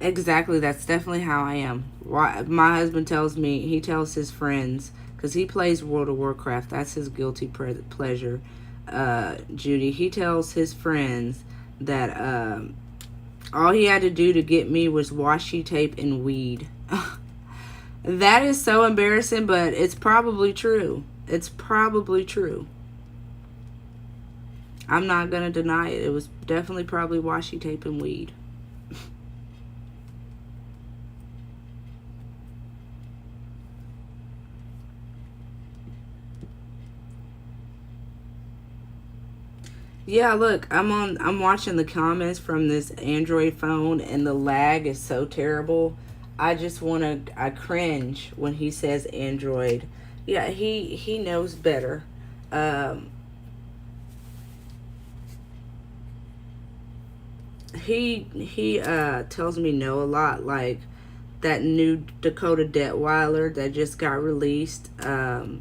Exactly, that's definitely how I am. Why my husband tells me, he tells his friends, because he plays World of Warcraft. That's his guilty pleasure. Judy. He tells his friends that all he had to do to get me was washi tape and weed. That is so embarrassing, but it's probably true. It's probably true. I'm not gonna deny it. It was definitely probably washi tape and weed. Yeah, look, I'm watching the comments from this Android phone and the lag is so terrible. I cringe when he says Android. Yeah, he knows better. Um he tells me no a lot, like that new Dakota Detweiler that just got released. I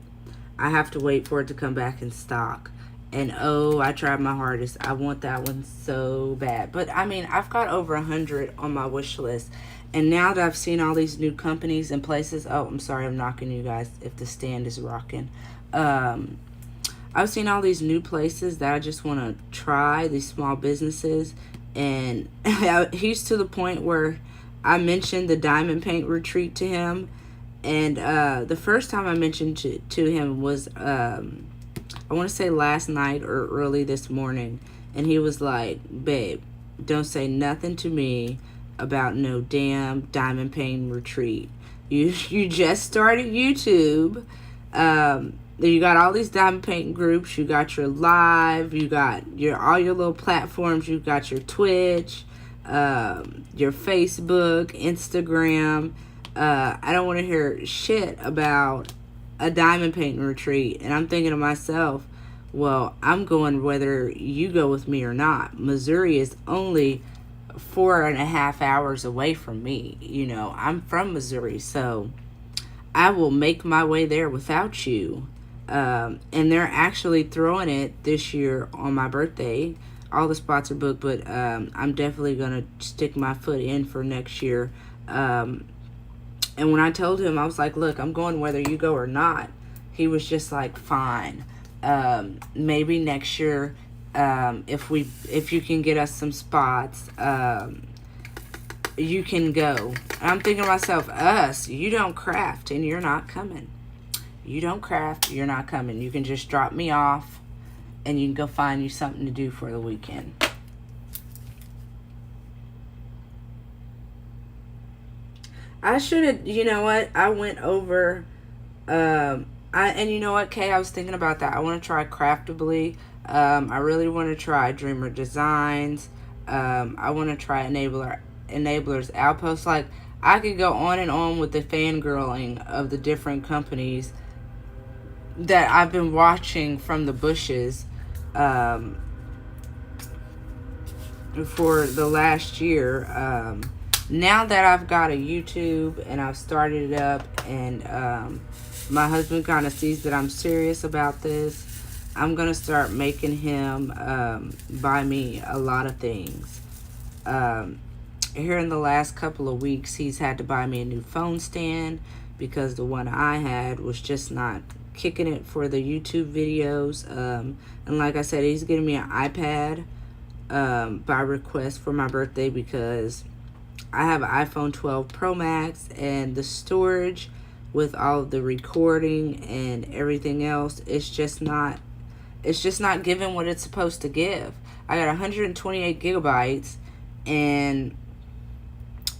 have to wait for it to come back in stock. And oh, I tried my hardest. I want that one so bad. But I mean, I've got over 100 on my wish list. And now that I've seen all these new companies and places, oh, I'm sorry, I'm knocking you guys if the stand is rocking. Um, I've seen all these new places that I just want to try, these small businesses. And he's to the point where I mentioned the diamond paint retreat to him. And the first time I mentioned to him was, I want to say last night or early this morning. And he was like, babe, don't say nothing to me about no damn diamond paint retreat. You just started YouTube. You got all these diamond painting groups. You got your live. You got all your little platforms. You got your Twitch, your Facebook, Instagram. I don't want to hear shit about a diamond painting retreat. And I'm thinking to myself, well, I'm going whether you go with me or not. Missouri is only 4.5 hours away from me. I'm from Missouri, so I will make my way there without you. And they're actually throwing it this year on my birthday. All the spots are booked, but I'm definitely going to stick my foot in for next year. And when I told him, I was like, look, I'm going whether you go or not. He was just like, fine. Maybe next year, if you can get us some spots, you can go. And I'm thinking to myself, you don't craft and you're not coming. You don't craft, you're not coming. You can just drop me off and you can go find you something to do for the weekend. I should have, you know what? I went over, and you know what, Kay? I was thinking about that. I want to try Craftably. I really want to try Dreamer Designs. I want to try Enablers Outpost. Like, I could go on and on with the fangirling of the different companies that I've been watching from the bushes for the last year. Now that I've got a YouTube and I've started it up and my husband kind of sees that I'm serious about this, I'm going to start making him buy me a lot of things. Here in the last couple of weeks, he's had to buy me a new phone stand because the one I had was just not kicking it for the YouTube videos. And like I said, he's getting me an iPad by request for my birthday because I have an iPhone 12 Pro Max and the storage with all of the recording and everything else, it's just not giving what it's supposed to give. I got 128 gigabytes and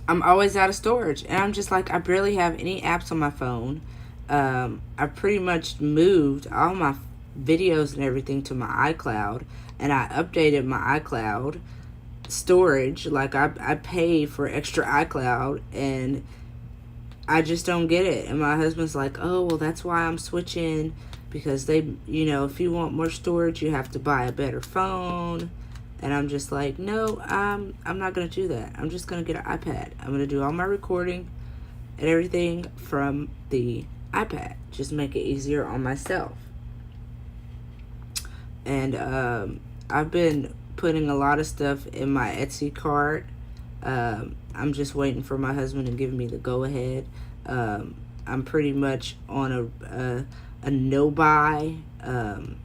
I'm always out of storage. And I'm just like, I barely have any apps on my phone. I pretty much moved all my videos and everything to my iCloud, and I updated my iCloud storage. Like, I pay for extra iCloud, and I just don't get it. And my husband's like, oh, well, that's why I'm switching, because they, if you want more storage, you have to buy a better phone. And I'm just like, no, I'm not going to do that. I'm just going to get an iPad. I'm going to do all my recording and everything from the iPad. Just make it easier on myself. And I've been putting a lot of stuff in my Etsy cart. I'm just waiting for my husband to give me the go-ahead. I'm pretty much on a no-buy, and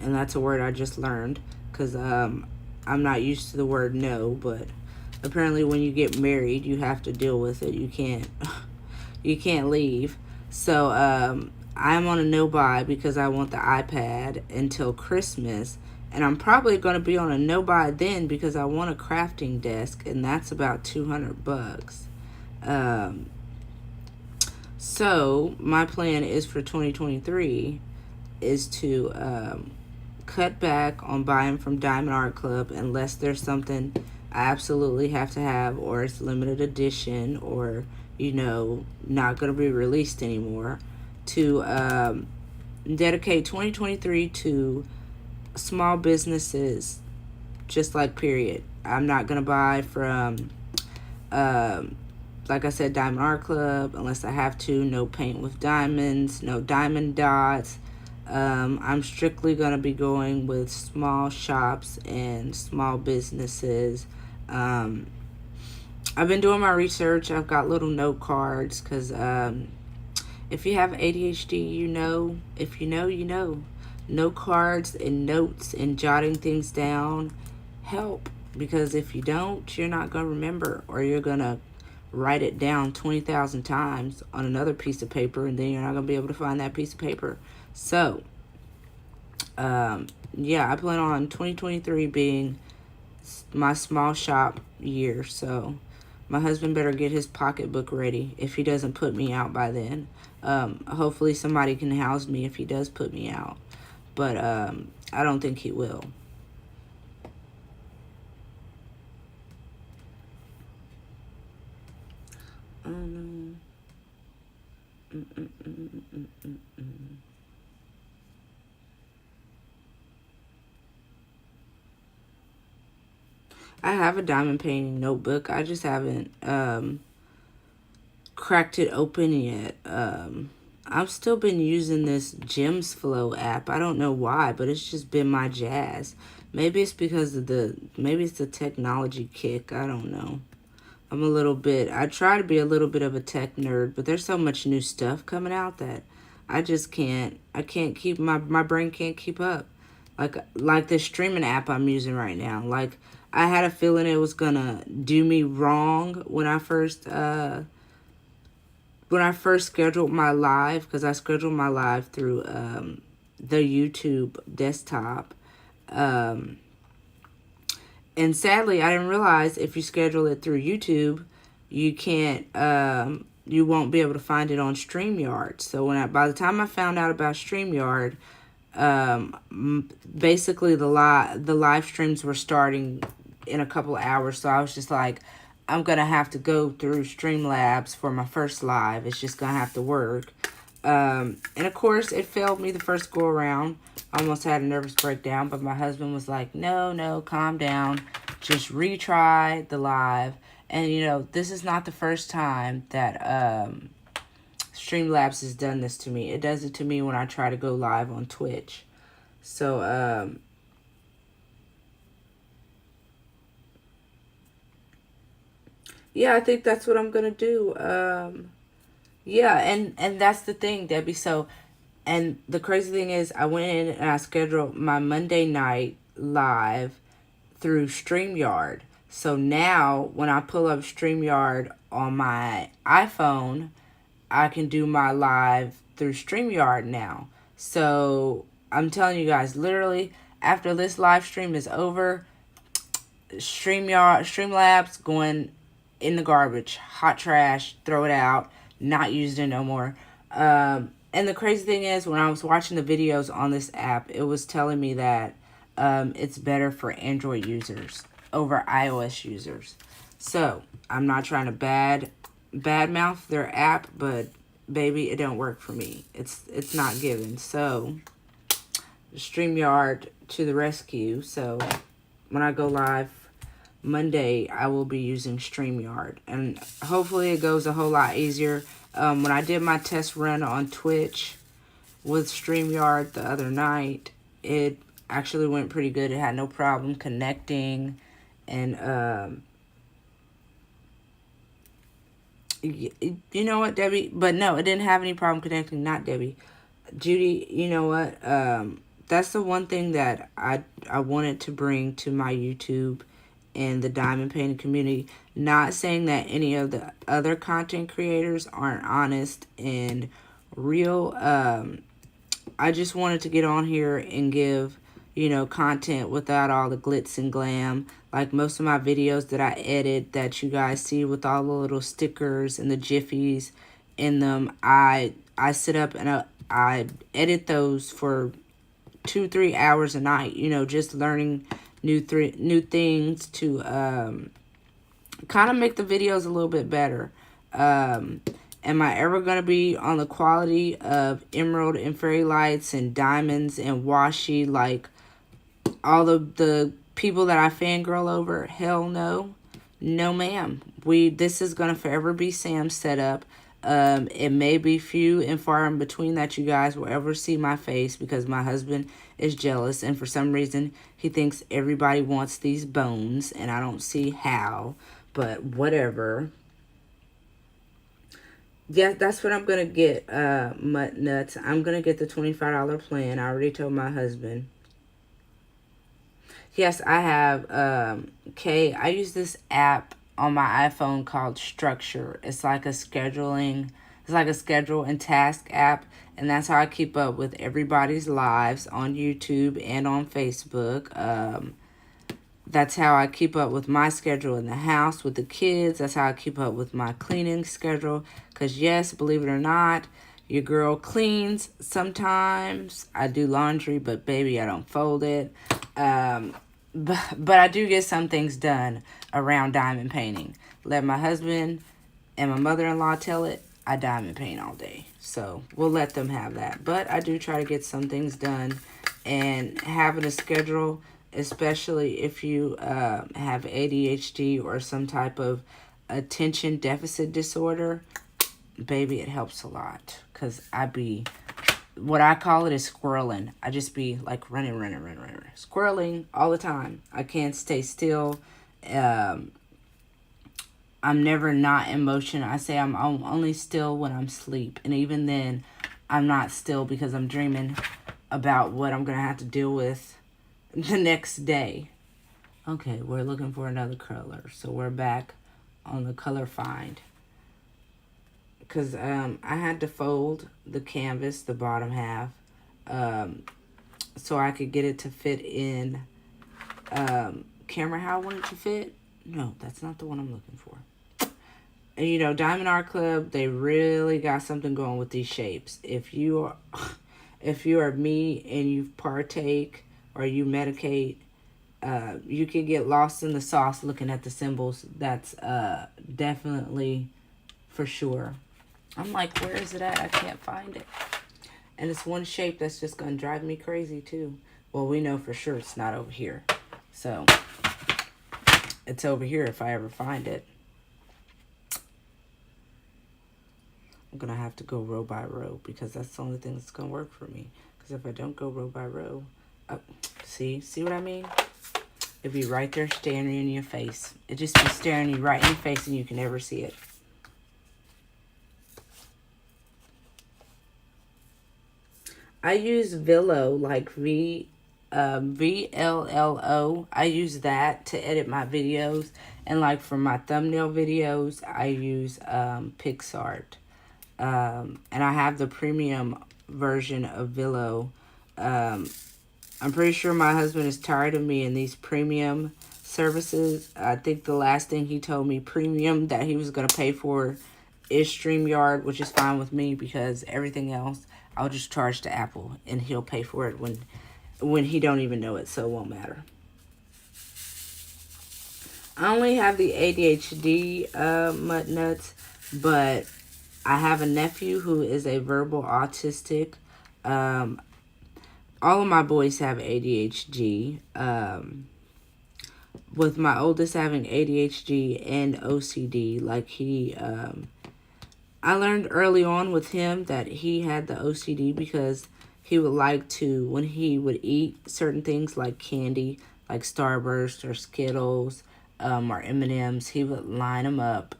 that's a word I just learned, because I'm not used to the word no, but apparently when you get married, you have to deal with it. You can't you can't leave. So I'm on a no buy because I want the iPad until Christmas, and I'm probably going to be on a no buy then because I want a crafting desk, and that's about $200. So my plan is for 2023 is to cut back on buying from Diamond Art Club unless there's something I absolutely have to have, or it's limited edition, or not going to be released anymore, to dedicate 2023 to small businesses, just like period. I'm not going to buy from like I said, Diamond Art Club unless I have to. No paint with diamonds, no diamond dots. I'm strictly going to be going with small shops and small businesses. I've been doing my research. I've got little note cards because if you have ADHD, you know. If you know, you know. Note cards and notes and jotting things down help, because if you don't, you're not going to remember, or you're going to write it down 20,000 times on another piece of paper, and then you're not going to be able to find that piece of paper. So, yeah, I plan on 2023 being my small shop year. So my husband better get his pocketbook ready if he doesn't put me out by then. Hopefully somebody can house me if he does put me out, but I don't think he will. I have a diamond painting notebook. I just haven't cracked it open yet. I've still been using this Gems Flow app. I don't know why, but it's just been my jazz. Maybe it's because of maybe it's the technology kick. I don't know. I try to be a little bit of a tech nerd, but there's so much new stuff coming out that I can't keep, my brain can't keep up. Like this streaming app I'm using right now. Like, I had a feeling it was gonna do me wrong when I first scheduled my live, because I scheduled my live through the YouTube desktop. And sadly, I didn't realize if you schedule it through YouTube, you can't, you won't be able to find it on StreamYard. So by the time I found out about StreamYard, basically the live streams were starting in a couple of hours. So I was just like, I'm going to have to go through Streamlabs for my first live. It's just going to have to work. And of course, it failed me the first go around. I almost had a nervous breakdown, but my husband was like, no, calm down. Just retry the live. And, this is not the first time that Streamlabs has done this to me. It does it to me when I try to go live on Twitch. So, yeah, I think that's what I'm going to do. Yeah, and that's the thing, Debbie. So, and the crazy thing is, I went in and I scheduled my Monday night live through StreamYard. So now, when I pull up StreamYard on my iPhone, I can do my live through StreamYard now. So, I'm telling you guys, literally, after this live stream is over, Streamlabs going in the garbage, hot trash, throw it out, not used it no more. And the crazy thing is, when I was watching the videos on this app, it was telling me that it's better for Android users over iOS users. So I'm not trying to badmouth their app, but baby, it don't work for me. It's not given. So StreamYard to the rescue. So when I go live Monday, I will be using StreamYard, and hopefully it goes a whole lot easier. When I did my test run on Twitch with StreamYard the other night, it actually went pretty good. It had no problem connecting, and You know what, Debbie? But no, it didn't have any problem connecting. Not Debbie. Judy, you know what? That's the one thing that I wanted to bring to my YouTube and the diamond painting community. Not saying that any of the other content creators aren't honest and real. I just wanted to get on here and give, content without all the glitz and glam. Like most of my videos that I edit that you guys see with all the little stickers and the jiffies in them, I sit up and I edit those for 2-3 hours a night, just learning new things to kind of make the videos a little bit better. Am I ever going to be on the quality of emerald and fairy lights and diamonds and washi like all of the people that I fangirl over? Hell no. No, ma'am. This is going to forever be Sam's setup. It may be few and far in between that you guys will ever see my face because my husband is jealous and for some reason he thinks everybody wants these bones and I don't see how, but whatever. Yeah, that's what I'm going to get, Mutt Nuts. I'm going to get the $25 plan. I already told my husband. Yes, I have, I use this app on my iPhone called Structure. It's like a schedule and task app. And that's how I keep up with everybody's lives on YouTube and on Facebook. That's how I keep up with my schedule in the house with the kids. That's how I keep up with my cleaning schedule. Because yes, believe it or not, your girl cleans sometimes. I do laundry, but baby, I don't fold it. But I do get some things done around diamond painting. Let my husband and my mother-in-law tell it, I diamond paint all day. So we'll let them have that. But I do try to get some things done. And having a schedule, especially if you have ADHD or some type of attention deficit disorder, baby, it helps a lot. Because what I call it is squirreling. I just be like running. Squirreling all the time. I can't stay still. I'm never not in motion. I say I'm only still when I'm asleep. And even then, I'm not still because I'm dreaming about what I'm going to have to deal with the next day. Okay, we're looking for another color. So we're back on the color find. Because I had to fold the canvas, the bottom half, so I could get it to fit in camera how I want it to fit. No, that's not the one I'm looking for. And Diamond Art Club, they really got something going with these shapes. If you are me and you partake or you medicate, you can get lost in the sauce looking at the symbols. That's definitely for sure. I'm like, where is it at? I can't find it. And it's one shape that's just going to drive me crazy, too. Well, we know for sure it's not over here. So, it's over here if I ever find it. I'm going to have to go row by row because that's the only thing that's going to work for me. Because if I don't go row by row, see what I mean? It'd be right there staring in your face. It'd just be staring you right in your face and you can never see it. I use Villo, like VLLO. I use that to edit my videos. And like for my thumbnail videos, I use PixArt. And I have the premium version of Villo. I'm pretty sure my husband is tired of me in these premium services. I think the last thing he told me premium that he was going to pay for is StreamYard, which is fine with me because everything else I'll just charge to Apple and he'll pay for it when he don't even know it, so it won't matter. I only have the ADHD Mutt Nuts, but I have a nephew who is a verbal autistic. All of my boys have ADHD. With my oldest having ADHD and OCD, like I learned early on with him that he had the OCD because he would like to, when he would eat certain things like candy, like Starburst or Skittles, or M&Ms, he would line them up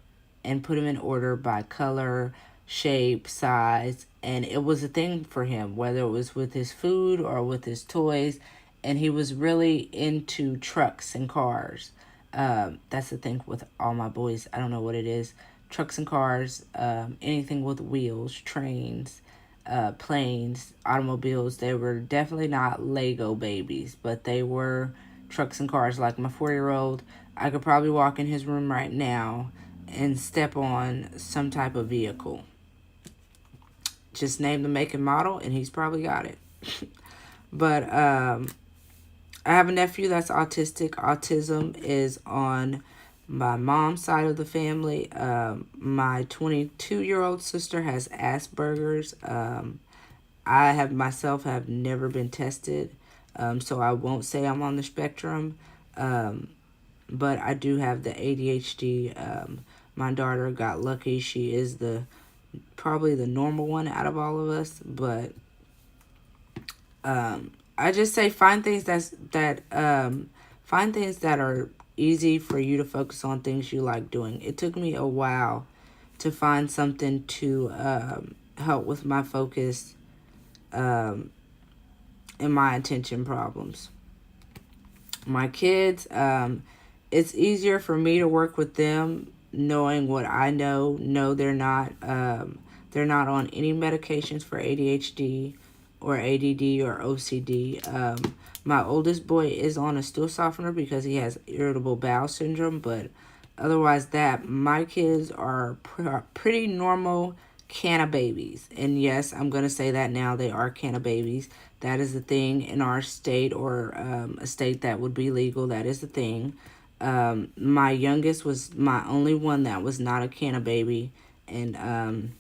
and put them in order by color, shape, size, and it was a thing for him, whether it was with his food or with his toys. And he was really into trucks and cars. That's the thing with all my boys. I don't know what it is. Trucks and cars, anything with wheels, trains, planes, automobiles. They were definitely not Lego babies, but they were trucks and cars. Like my 4-year-old, I could probably walk in his room right now and step on some type of vehicle. Just name the make and model, and he's probably got it. But I have a nephew that's autistic. Autism is on my mom's side of the family. My 22-year-old sister has Asperger's. I have never been tested, so I won't say I'm on the spectrum. But I do have the ADHD. My daughter got lucky. She is probably the normal one out of all of us. But I just say find things that are easy for you to focus on, things you like doing. It took me a while to find something to help with my focus and my attention problems. My kids, it's easier for me to work with them knowing what I know. No, they're not on any medications for ADHD or ADD or OCD. My oldest boy is on a stool softener because he has irritable bowel syndrome, but otherwise my kids are pretty normal canna babies. And yes, I'm going to say that now, they are canna babies. That is the thing in our state, or a state that would be legal. That is the thing. My youngest was my only one that was not a canna baby, and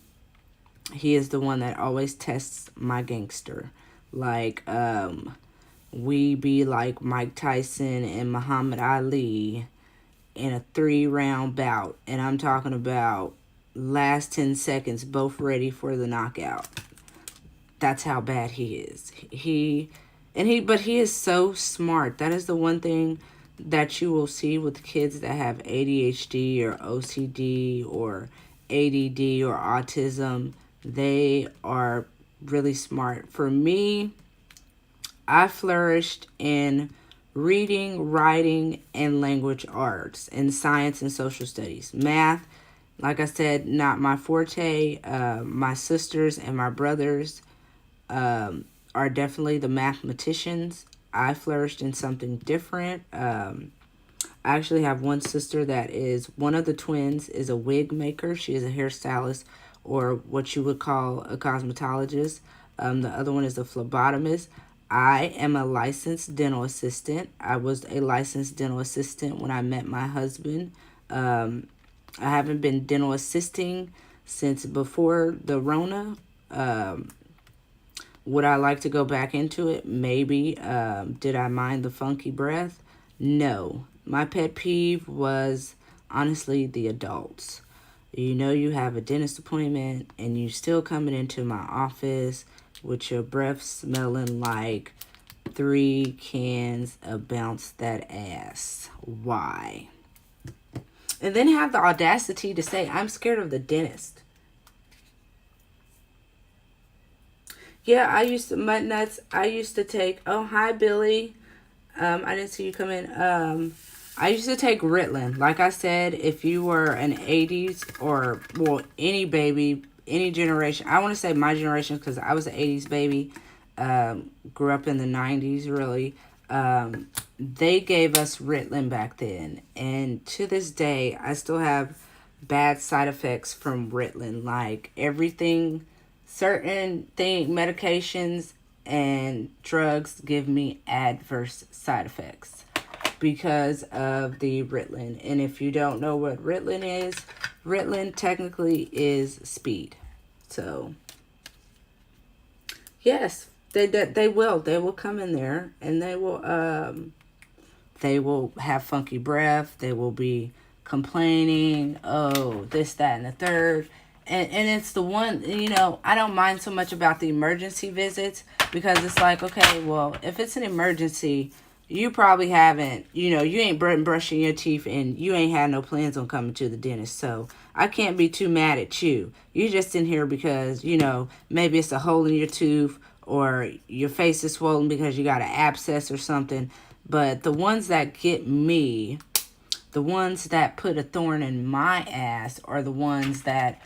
he is the one that always tests my gangster. Like, we be like Mike Tyson and Muhammad Ali in a 3-round bout. And I'm talking about last 10 seconds, both ready for the knockout. That's how bad he is. But he is so smart. That is the one thing that you will see with kids that have ADHD or OCD or ADD or autism. They are really smart. For me, I flourished in reading, writing, and language arts, and science and social studies. Math, like I said, not my forte. My sisters and my brothers are definitely the mathematicians. I flourished in something different. I actually have one sister that is, one of the twins is a wig maker. She is a hairstylist, or what you would call a cosmetologist. The other one is a phlebotomist. I am a licensed dental assistant. I was a licensed dental assistant when I met my husband. I haven't been dental assisting since before the Rona. Would I like to go back into it? Maybe. Did I mind the funky breath? No. My pet peeve was, honestly, the adults. You know you have a dentist appointment and you still coming into my office with your breath smelling like 3 cans of Bounce That Ass. Why? And then have the audacity to say, I'm scared of the dentist. Yeah, I used to, Mutt Nuts, I used to take, oh, hi, Billy. I didn't see you come in. I used to take Ritalin. Like I said, if you were an 80s or, well, any baby, any generation. I want to say my generation because I was an 80s baby. Grew up in the 90s, really. They gave us Ritalin back then. And to this day, I still have bad side effects from Ritalin. Like everything, certain medications and drugs give me adverse side effects because of the Ritalin. And if you don't know what Ritalin is, Ritalin technically is speed. So, yes, they will come in there and they will have funky breath. They will be complaining, oh, this, that, and the third. And it's the one, I don't mind so much about the emergency visits because it's like, okay, well, if it's an emergency, you probably haven't, you ain't been brushing your teeth and you ain't had no plans on coming to the dentist. So I can't be too mad at you. You're just in here because, maybe it's a hole in your tooth or your face is swollen because you got an abscess or something. But the ones that get me, the ones that put a thorn in my ass, are the ones that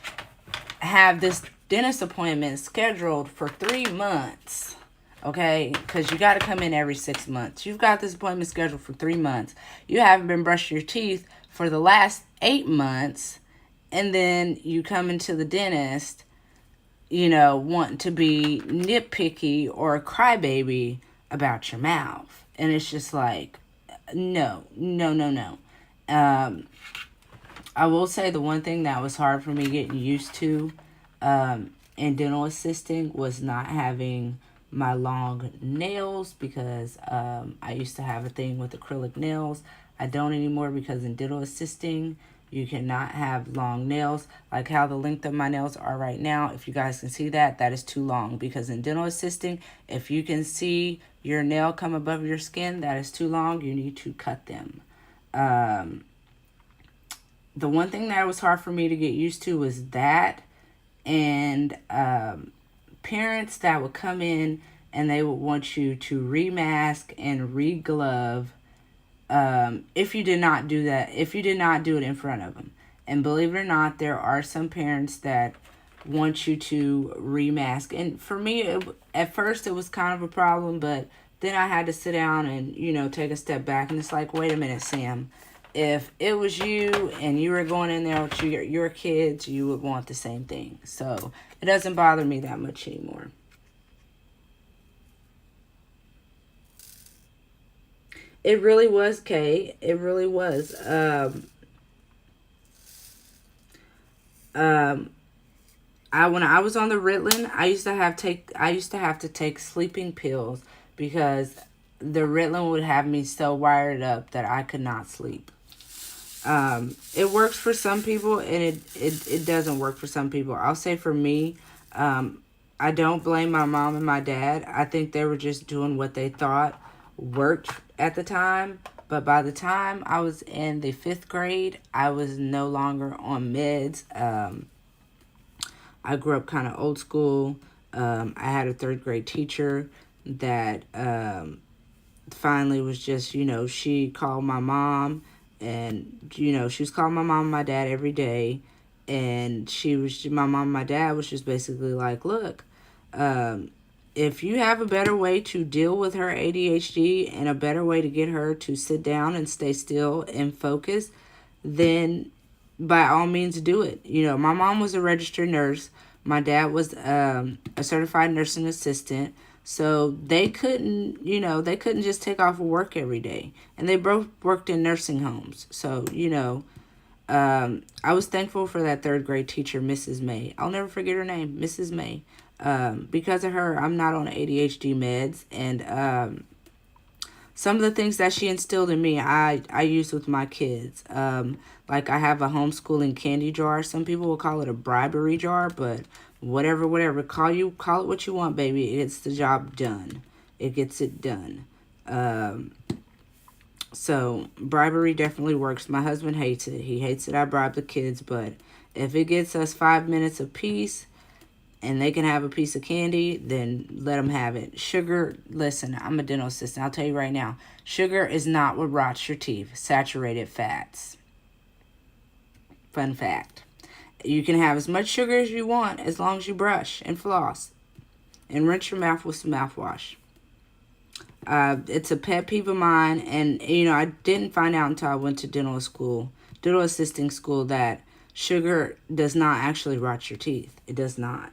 have this dentist appointment scheduled for 3 months. Okay, because you got to come in every 6 months. You've got this appointment scheduled for 3 months. You haven't been brushing your teeth for the last 8 months. And then you come into the dentist, wanting to be nitpicky or a crybaby about your mouth. And it's just like, no. I will say the one thing that was hard for me getting used to in dental assisting was not having my long nails, because I used to have a thing with acrylic nails. I don't anymore, because in dental assisting you cannot have long nails. Like how the length of my nails are right now, if you guys can see that, that is too long. Because in dental assisting, if you can see your nail come above your skin, that is too long. You need to cut them. The one thing that was hard for me to get used to was that, and parents that would come in and they would want you to remask and reglove if you did not do that, if you did not do it in front of them. And believe it or not, there are some parents that want you to remask. And for me, at first it was kind of a problem, but then I had to sit down and, take a step back. And it's like, wait a minute, Sam. If it was you and you were going in there with your kids, you would want the same thing. So it doesn't bother me that much anymore. It really was, Kay. It really was. When I was on the Ritalin, I used to have to take sleeping pills because the Ritalin would have me so wired up that I could not sleep. It works for some people and it doesn't work for some people. I'll say for me, I don't blame my mom and my dad. I think they were just doing what they thought worked at the time. But by the time I was in the 5th grade, I was no longer on meds. I grew up kind of old school. I had a 3rd grade teacher that finally was just, she called my mom. And, she was calling my mom and my dad every day. And my mom and my dad was just basically like, look, if you have a better way to deal with her ADHD and a better way to get her to sit down and stay still and focus, then by all means do it. My mom was a registered nurse. My dad was a certified nursing assistant. So they couldn't just take off of work every day. And they both worked in nursing homes. So, I was thankful for that 3rd grade teacher, Mrs. May. I'll never forget her name, Mrs. May. Because of her, I'm not on ADHD meds. And some of the things that she instilled in me, I use with my kids. Like I have a homeschooling candy jar. Some people will call it a bribery jar, but whatever. Call it what you want, baby. It gets the job done. It gets it done. So bribery definitely works. My husband hates it. He hates that I bribe the kids, but if it gets us 5 minutes apiece and they can have a piece of candy, then let them have it. Sugar, listen, I'm a dental assistant. I'll tell you right now, sugar is not what rots your teeth. Saturated fats. Fun fact. You can have as much sugar as you want as long as you brush and floss and rinse your mouth with some mouthwash. It's a pet peeve of mine, and I didn't find out until I went to dental assisting school, that sugar does not actually rot your teeth. It does not.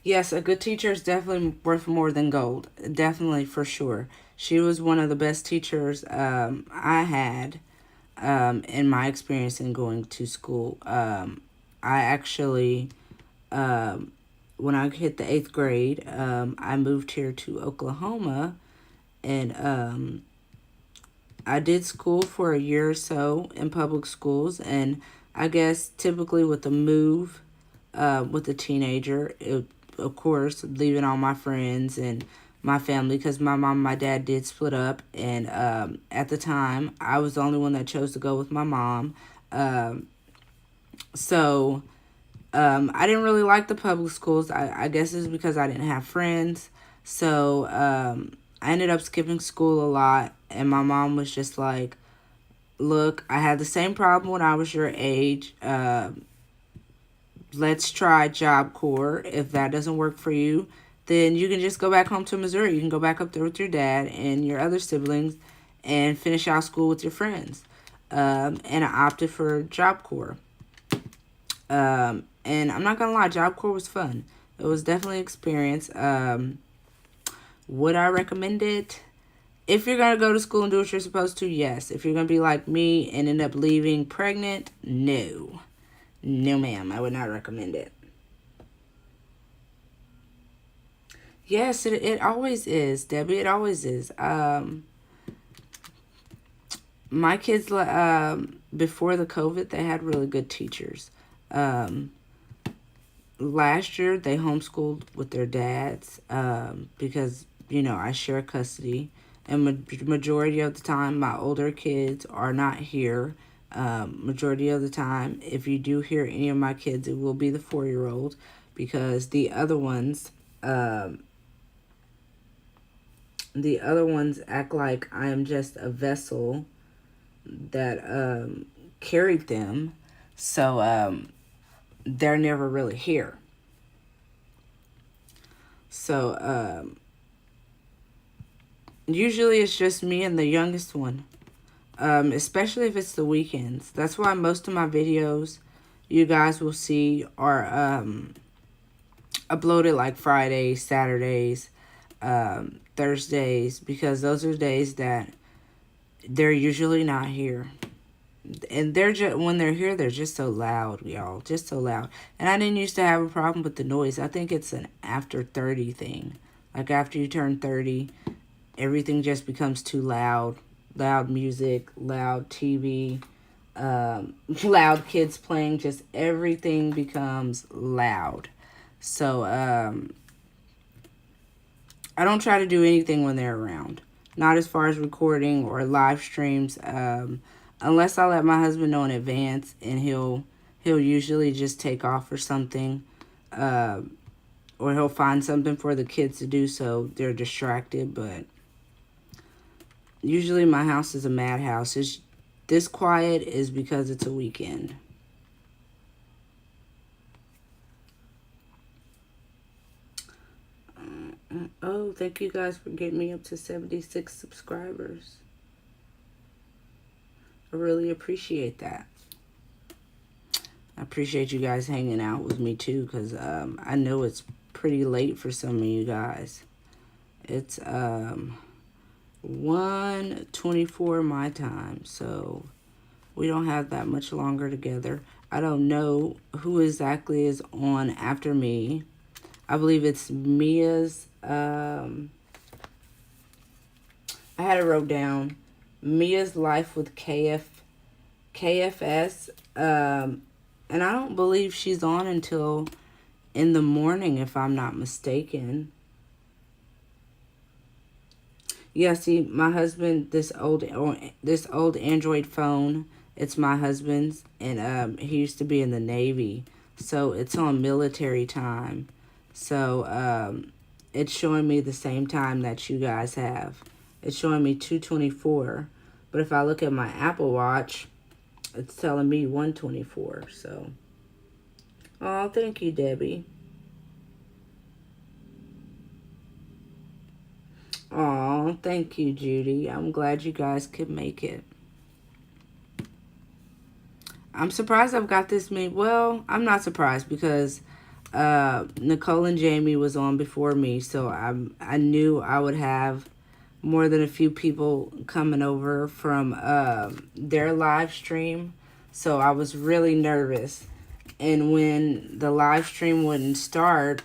Yes, a good teacher is definitely worth more than gold. Definitely, for sure. She was one of the best teachers I had in my experience in going to school. I actually, when I hit the 8th grade, I moved here to Oklahoma, and I did school for a year or so in public schools, and I guess typically with a move, with a teenager. Of course, leaving all my friends and my family, because my mom and my dad did split up, and at the time I was the only one that chose to go with my mom. So I didn't really like the public schools. I guess it's because I didn't have friends. So I ended up skipping school a lot, and my mom was just like, look, I had the same problem when I was your age. Let's try Job Corps. If that doesn't work for you, then you can just go back home to Missouri. You can go back up there with your dad and your other siblings and finish out school with your friends. And I opted for Job Corps. And I'm not going to lie, Job Corps was fun. It was definitely an experience. Would I recommend it? If you're going to go to school and do what you're supposed to, yes. If you're going to be like me and end up leaving pregnant, no. No, ma'am. I would not recommend it. Yes, it always is, Debbie. It always is. My kids, before the COVID, they had really good teachers. Last year, they homeschooled with their dads because, I share custody. And majority of the time, my older kids are not here. Majority of the time, if you do hear any of my kids, it will be the 4-year-old, because the other ones act like I am just a vessel that carried them. So they're never really here. So usually it's just me and the youngest one. Especially if it's the weekends. That's why most of my videos you guys will see are uploaded like Fridays, Saturdays, Thursdays, because those are days that they're usually not here. And when they're here, they're just so loud, y'all. Just so loud. And I didn't used to have a problem with the noise. I think it's an after 30 thing. Like after you turn 30, everything just becomes too loud. Loud music, loud TV, loud kids playing, just everything becomes loud. So I don't try to do anything when they're around. Not as far as recording or live streams, unless I let my husband know in advance, and he'll usually just take off or something, or he'll find something for the kids to do so they're distracted. But usually my house is a madhouse. This quiet is because it's a weekend. Oh, thank you guys for getting me up to 76 subscribers. I really appreciate that. I appreciate you guys hanging out with me too, because I know it's pretty late for some of you guys. It's 1:24 my time, so we don't have that much longer together. I don't know who exactly is on after me. I believe it's Mia's, I had it wrote down, Mia's Life with KFS, and I don't believe she's on until in the morning, if I'm not mistaken. Yeah, see, my husband, this old Android phone, it's my husband's, and he used to be in the Navy, so it's on military time. So it's showing me the same time that you guys have. It's showing me 2:24, but if I look at my Apple Watch, it's telling me 1:24. So, oh, thank you, Debbie. Oh, thank you, Judy. I'm glad you guys could make it. I'm surprised I've got this many. Well, I'm not surprised because Nicole and Jamie was on before me, so I knew I would have more than a few people coming over from their live stream. So I was really nervous. And when the live stream wouldn't start,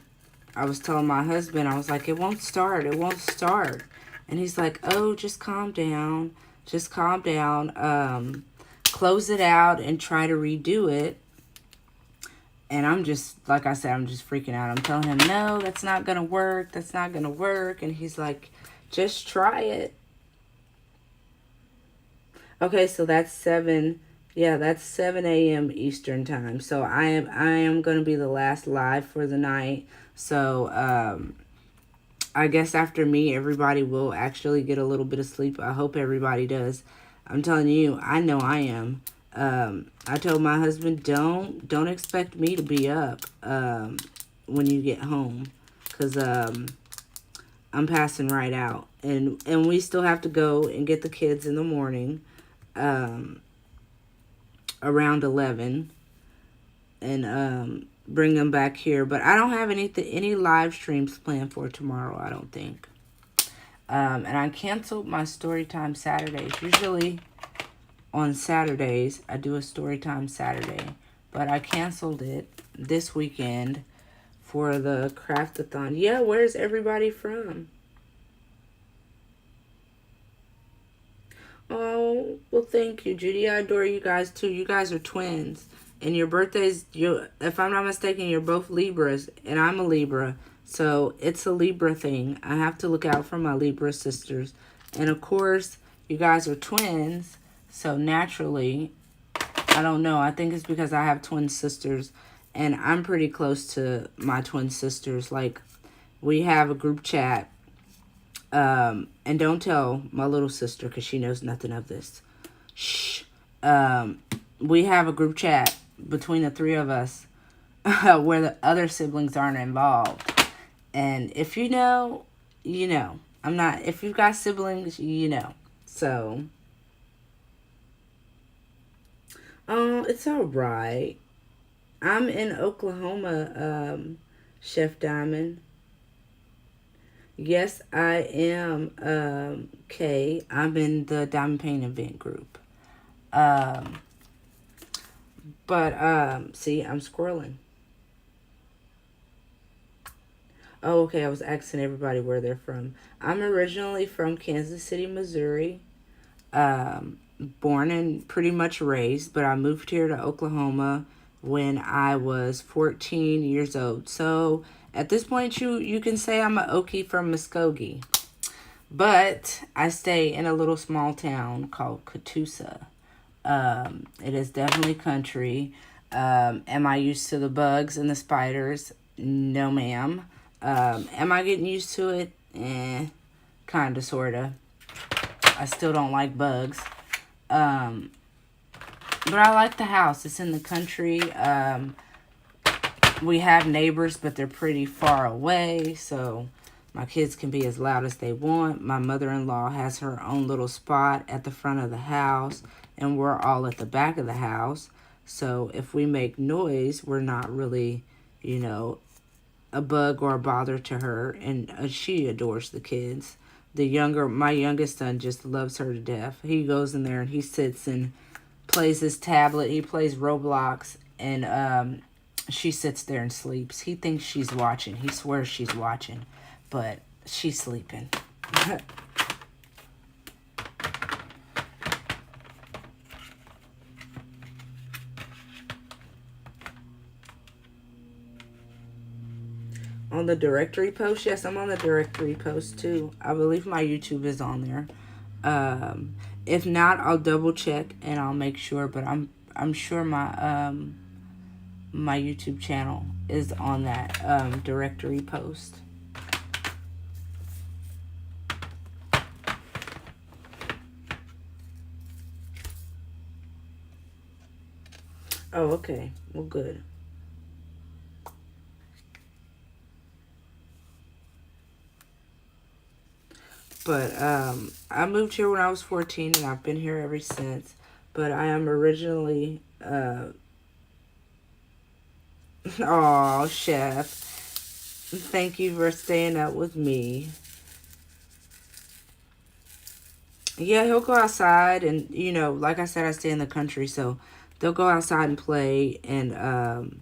I was telling my husband, I was like, it won't start. It won't start. And he's like, oh, just calm down. Just calm down. Close it out and try to redo it. And I'm just, like I said, I'm just freaking out. I'm telling him, no, that's not going to work. That's not going to work. And he's like, just try it. Okay, so that's 7. Yeah, that's 7 a.m. Eastern time. So I am going to be the last live for the night. So I guess after me, everybody will actually get a little bit of sleep. I hope everybody does. I'm telling you, I know I am. I told my husband, don't expect me to be up when you get home, because I'm passing right out, and we still have to go and get the kids in the morning, around 11, and bring them back here. But I don't have any live streams planned for tomorrow, I don't think. And I canceled my Storytime Saturdays. Usually on Saturdays, I do a Storytime Saturday. But I canceled it this weekend for the Craft-A-Thon. Yeah, where's everybody from? Oh, well, thank you, Judy. I adore you guys, too. You guys are twins. And your birthdays, if I'm not mistaken, you're both Libras. And I'm a Libra. So it's a Libra thing. I have to look out for my Libra sisters. And of course, you guys are twins. So naturally, I don't know. I think it's because I have twin sisters. And I'm pretty close to my twin sisters. Like, we have a group chat. And don't tell my little sister because she knows nothing of this. Shh. We have a group chat between the 3 of us where the other siblings aren't involved. And if you know, you know. If you've got siblings, you know. So, oh, it's all right. I'm in Oklahoma, Chef Diamond. Yes, I am, Kay. I'm in the Diamond Paint Event group. See, I'm scrolling. Oh, okay, I was asking everybody where they're from. I'm originally from Kansas City, Missouri. Born and pretty much raised, but I moved here to Oklahoma when I was 14 years old. So at this point, you can say I'm an Okie from Muskogee. But I stay in a little small town called Catoosa. It is definitely country. Am I used to the bugs and the spiders? No, ma'am. Am I getting used to it? Kinda, sorta. I still don't like bugs. But I like the house. It's in the country. We have neighbors, but they're pretty far away, so my kids can be as loud as they want. My mother-in-law has her own little spot at the front of the house, and we're all at the back of the house. So if we make noise, we're not really, a bug or a bother to her, and she adores the kids. My youngest son just loves her to death. He goes in there and he sits and plays his tablet. He plays Roblox, and she sits there and sleeps. He thinks she's watching. He swears she's watching, but she's sleeping. On the directory post? Yes, I'm on the directory post too. I believe my YouTube is on there. If not, I'll double check and I'll make sure, but I'm sure my my YouTube channel is on that directory post. Oh, okay. Well, good. But I moved here when I was 14, and I've been here ever since. But I am originally... Aw, Chef. Thank you for staying up with me. Yeah, he'll go outside, and, like I said, I stay in the country, so they'll go outside and play, and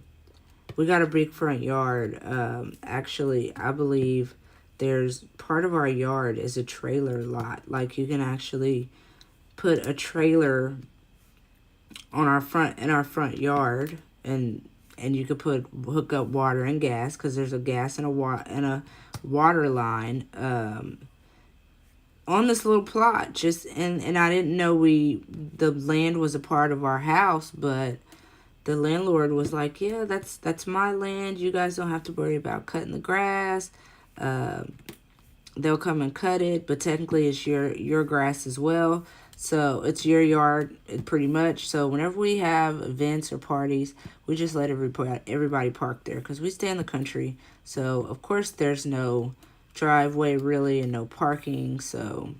we got a big front yard. Actually, I believe there's part of our yard is a trailer lot. Like, you can actually put a trailer in our front yard, and and you could hook up water and gas, because there's a gas and a water line on this little plot. Just and I didn't know the land was a part of our house, but the landlord was like, yeah, that's my land. You guys don't have to worry about cutting the grass. They'll come and cut it, but technically it's your grass as well. So it's your yard pretty much. So whenever we have events or parties, we just let everybody park there, because we stay in the country. So of course there's no driveway really and no parking. So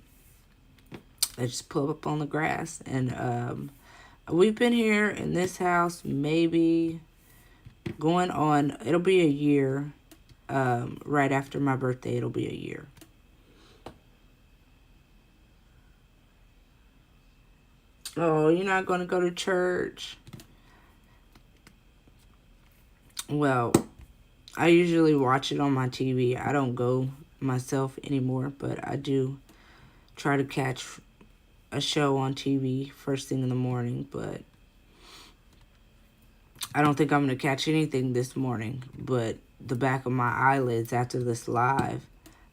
I just pull up on the grass. And we've been here in this house maybe going on, it'll be a year. Right after my birthday, it'll be a year. Oh, you're not going to go to church? Well, I usually watch it on my TV. I don't go myself anymore, but I do try to catch a show on TV first thing in the morning, but I don't think I'm going to catch anything this morning, but the back of my eyelids after this live.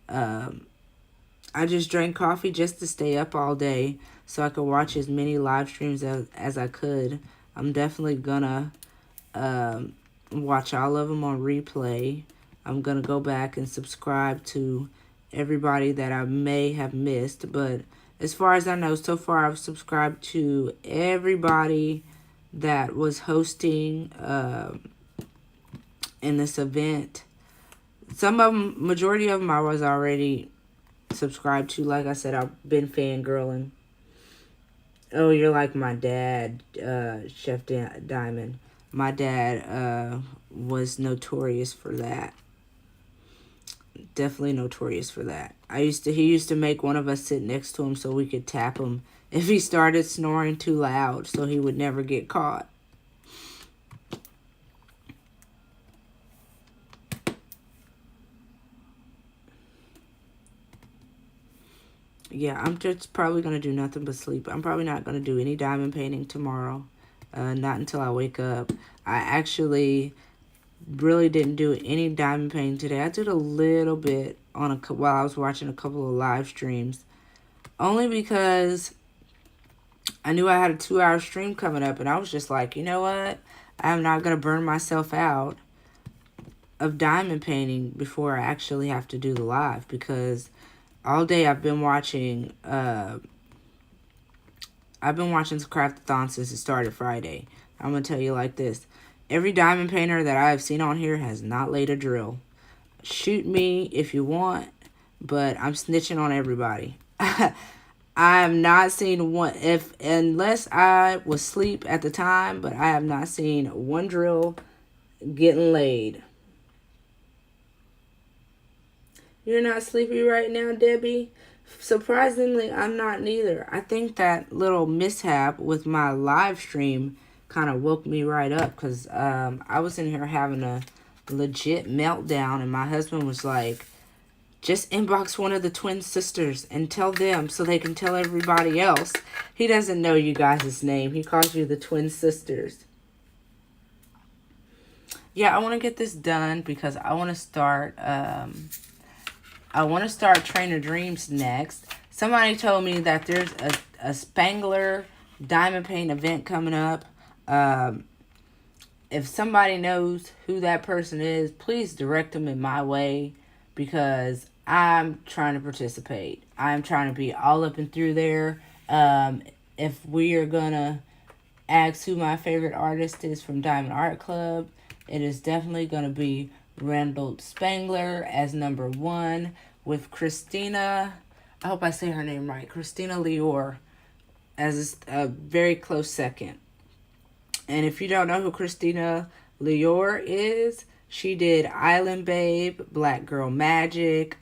I just drank coffee just to stay up all day so I could watch as many live streams as I could. I'm definitely gonna watch all of them on replay. I'm gonna go back and subscribe to everybody that I may have missed, but as far as I know, so far I've subscribed to everybody that was hosting in this event. Some of them, majority of them, I was already subscribed to. Like I said, I've been fangirling. Oh, you're like my dad, Chef Diamond. My dad was notorious for that. Definitely notorious for that. He used to make one of us sit next to him so we could tap him if he started snoring too loud, so he would never get caught. Yeah, I'm just probably going to do nothing but sleep. I'm probably not going to do any diamond painting tomorrow. Not until I wake up. I actually really didn't do any diamond painting today. I did a little bit while I was watching a couple of live streams. Only because I knew I had a 2-hour stream coming up, and I was just like, you know what? I'm not going to burn myself out of diamond painting before I actually have to do the live, because all day I've been watching Craft-A-Thon since it started Friday. I'm going to tell you like this. Every diamond painter that I have seen on here has not laid a drill. Shoot me if you want, but I'm snitching on everybody. I have not seen one, unless I was asleep at the time, but I have not seen one drill getting laid. You're not sleepy right now, Debbie? Surprisingly, I'm not neither. I think that little mishap with my live stream kind of woke me right up, because I was in here having a legit meltdown, and my husband was like, just inbox one of the twin sisters and tell them so they can tell everybody else. He doesn't know you guys' name. He calls you the twin sisters. Yeah, I want to get this done because I want to start Trainer Dreams next. Somebody told me that there's a Spangler diamond paint event coming up. If somebody knows who that person is, please direct them in my way, because I'm trying to participate. I'm trying to be all up and through there. If we are going to ask who my favorite artist is from Diamond Art Club, it is definitely going to be Randall Spangler as number 1, with Christina, I hope I say her name right, Christina Lior as a very close second. And if you don't know who Christina Lior is, she did Island Babe, Black Girl Magic,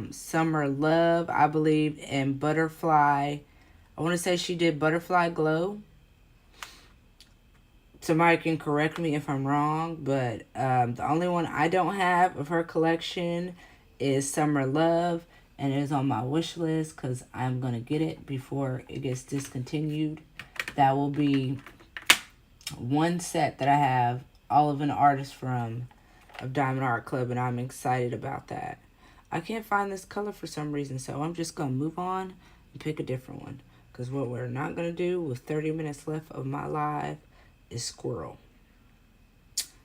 Summer Love, I believe, and Butterfly. I want to say she did Butterfly Glow. Somebody can correct me if I'm wrong, but the only one I don't have of her collection is Summer Love, and it is on my wish list because I'm going to get it before it gets discontinued. That will be one set that I have Olive, an artist of Diamond Art Club, and I'm excited about that. I can't find this color for some reason, so I'm just going to move on and pick a different one. Because what we're not going to do with 30 minutes left of my live is squirrel.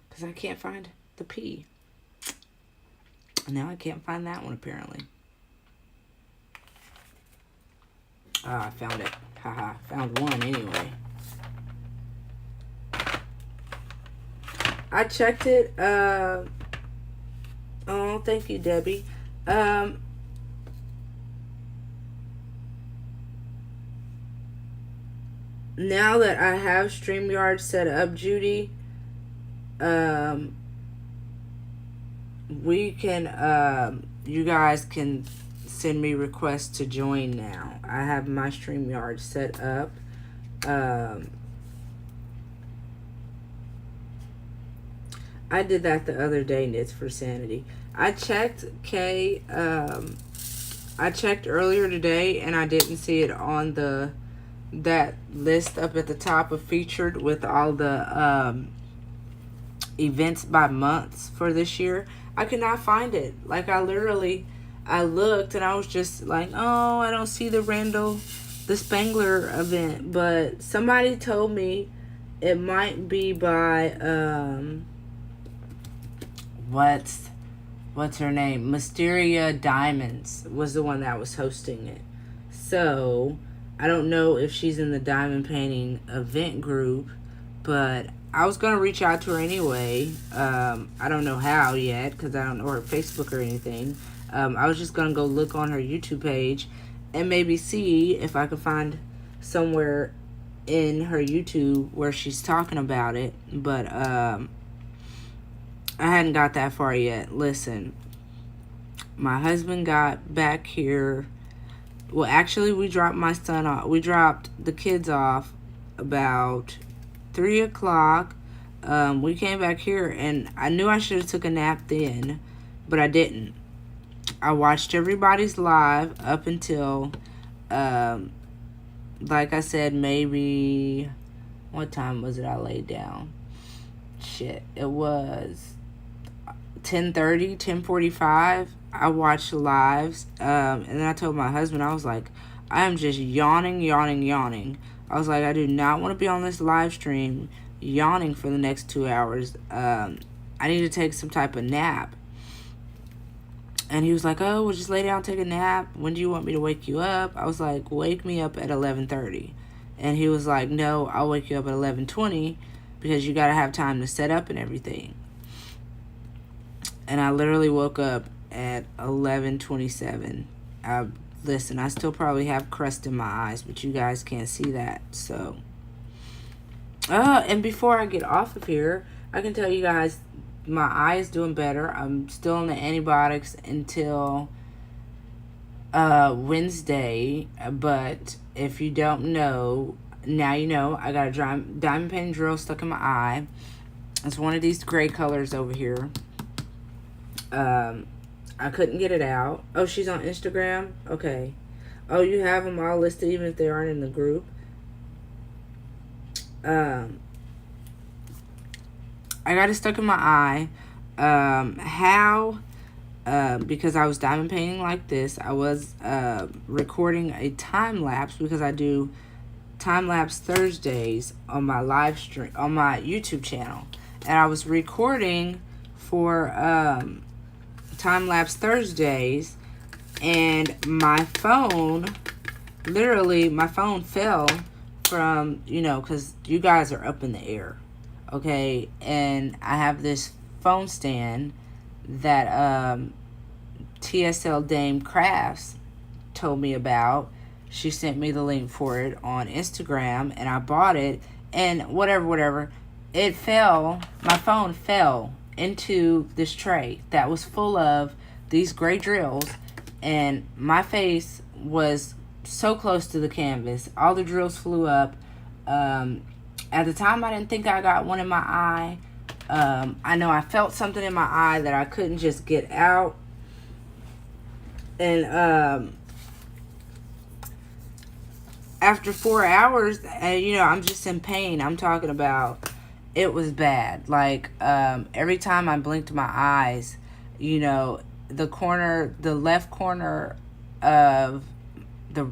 Because I can't find the P. And now I can't find that one, apparently. Ah, I found it. Haha, found one anyway. I checked it. Oh, thank you, Debbie. Now that I have StreamYard set up, Judy, we can, you guys can send me requests to join now. I have my StreamYard set up. I did that the other day, Knits for Sanity. I checked, Kay, I checked earlier today and I didn't see it on that list up at the top of featured with all the events by months for this year. I could not find it. Like, I looked and I was just like, oh, I don't see the Spangler event. But somebody told me it might be by, what's her name? Mysteria Diamonds was the one that was hosting it. So, I don't know if she's in the diamond painting event group, but I was going to reach out to her anyway. I don't know how yet, because I don't know her Facebook or anything. I was just going to go look on her YouTube page and maybe see if I could find somewhere in her YouTube where she's talking about it. But I hadn't got that far yet. Listen, my husband got back here. Well, actually, we dropped my son off. We dropped the kids off about 3 o'clock. We came back here, and I knew I should have took a nap then, but I didn't. I watched everybody's live up until, like I said, maybe, what time was it I laid down? Shit, it was 10:30, 10:45. I watched lives, and then I told my husband, I was like, I am just yawning. I was like, I do not want to be on this live stream yawning for the next 2 hours. I need to take some type of nap. And he was like, oh, well, just lay down, take a nap. When do you want me to wake you up? I was like, wake me up at 11:30. And he was like, no, I'll wake you up at 11:20 because you got to have time to set up and everything. And I literally woke up at 11:27. Listen, I still probably have crust in my eyes, but you guys can't see that. So, and before I get off of here, I can tell you guys my eye is doing better. I'm still on the antibiotics until Wednesday. But if you don't know, now you know. I got a diamond painting drill stuck in my eye. It's one of these gray colors over here. I couldn't get it out. Oh, she's on Instagram? Okay. Oh, you have them all listed even if they aren't in the group? I got it stuck in my eye. Because I was diamond painting like this, I was recording a time lapse because I do time lapse Thursdays on my live stream, on my YouTube channel. And I was recording for time-lapse Thursdays, and my phone fell from, because you guys are up in the air, okay? And I have this phone stand that TSL Dame Crafts told me about. She sent me the link for it on Instagram, and I bought it, and whatever, it fell, my phone fell into this tray that was full of these gray drills, and my face was so close to the canvas. All the drills flew up. At the time, I didn't think I got one in my eye. I know I felt something in my eye that I couldn't just get out. And after 4 hours, I'm just in pain. I'm talking about. it was bad. Like, every time I blinked my eyes, the left corner of the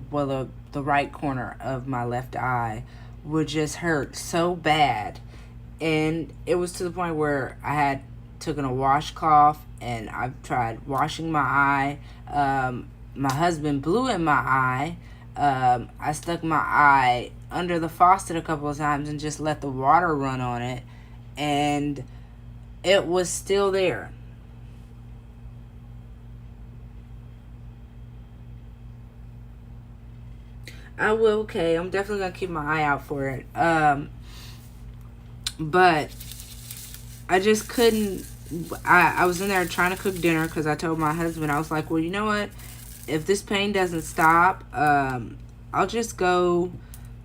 right corner of my left eye would just hurt so bad. And it was to the point where I had taken a washcloth and I've tried washing my eye. My husband blew in my eye. I stuck my eye under the faucet a couple of times and just let the water run on it, and it was still there. I will, okay. I'm definitely gonna keep my eye out for it. But I just couldn't. I was in there trying to cook dinner because I told my husband, I was like, well, you know what? If this pain doesn't stop, I'll just go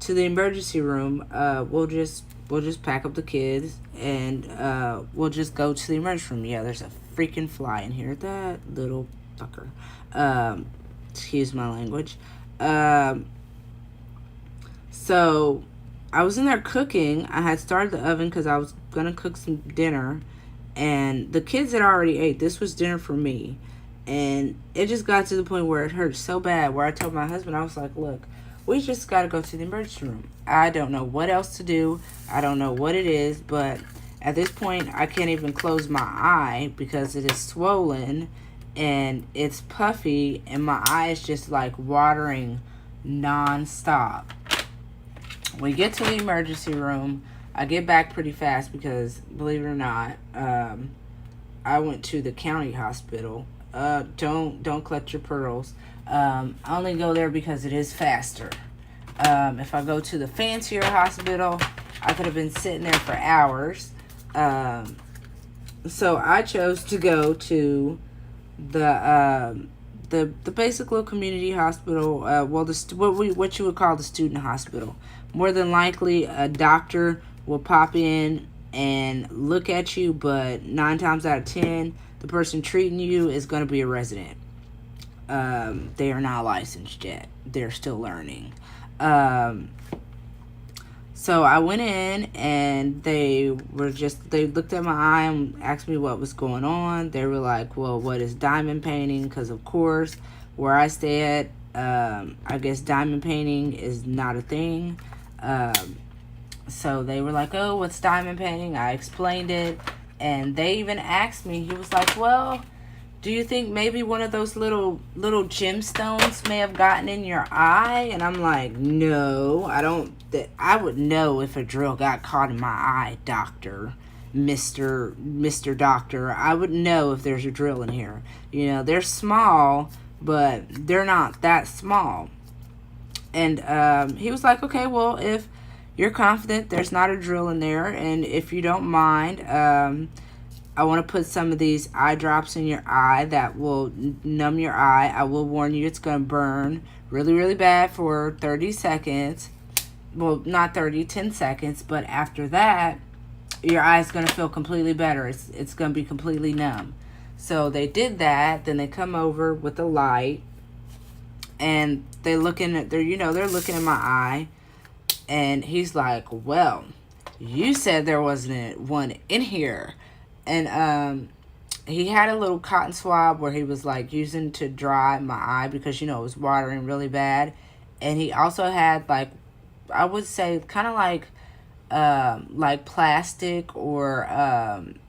to the emergency room. We'll just pack up the kids and we'll just go to the emergency room. Yeah, there's a freaking fly in here. That little fucker. Excuse my language. So I was in there cooking. I had started the oven because I was going to cook some dinner. And the kids had already ate. This was dinner for me. And it just got to the point where it hurt so bad, where I told my husband, I was like, look, we just got to go to the emergency room. I don't know what else to do. I don't know what it is. But at this point, I can't even close my eye because it is swollen and it's puffy. And my eye is just like watering nonstop. We get to the emergency room. I get back pretty fast because, believe it or not, I went to the county hospital. Don't clutch your pearls. I only go there because it is faster. If I go to the fancier hospital, I could have been sitting there for hours. So I chose to go to the basic little community hospital. What you would call the student hospital. More than likely, a doctor will pop in and look at you, but 9 times out of 10, the person treating you is going to be a resident. They are not licensed yet. They're still learning. So I went in and they looked at my eye and asked me what was going on. They were like, well, what is diamond painting? Because of course, where I stay at, I guess diamond painting is not a thing. So they were like, oh, what's diamond painting? I explained it. And they even asked me, he was like, well, do you think maybe one of those little gemstones may have gotten in your eye? And I'm like, no, I don't. I would know if a drill got caught in my eye, doctor, Mr. Doctor. I would know if there's a drill in here. They're small, but they're not that small. And he was like, okay, well, if you're confident there's not a drill in there, and if you don't mind, I want to put some of these eye drops in your eye that will numb your eye. I will warn you, it's going to burn really, really bad for 30 seconds. Well, not 30, 10 seconds. But after that, your eye's going to feel completely better. It's going to be completely numb. So they did that. Then they come over with the light. And they're looking at my eye. And he's like, well, you said there wasn't one in here. And he had a little cotton swab where he was like using to dry my eye because it was watering really bad. And he also had like, I would say kind of like plastic or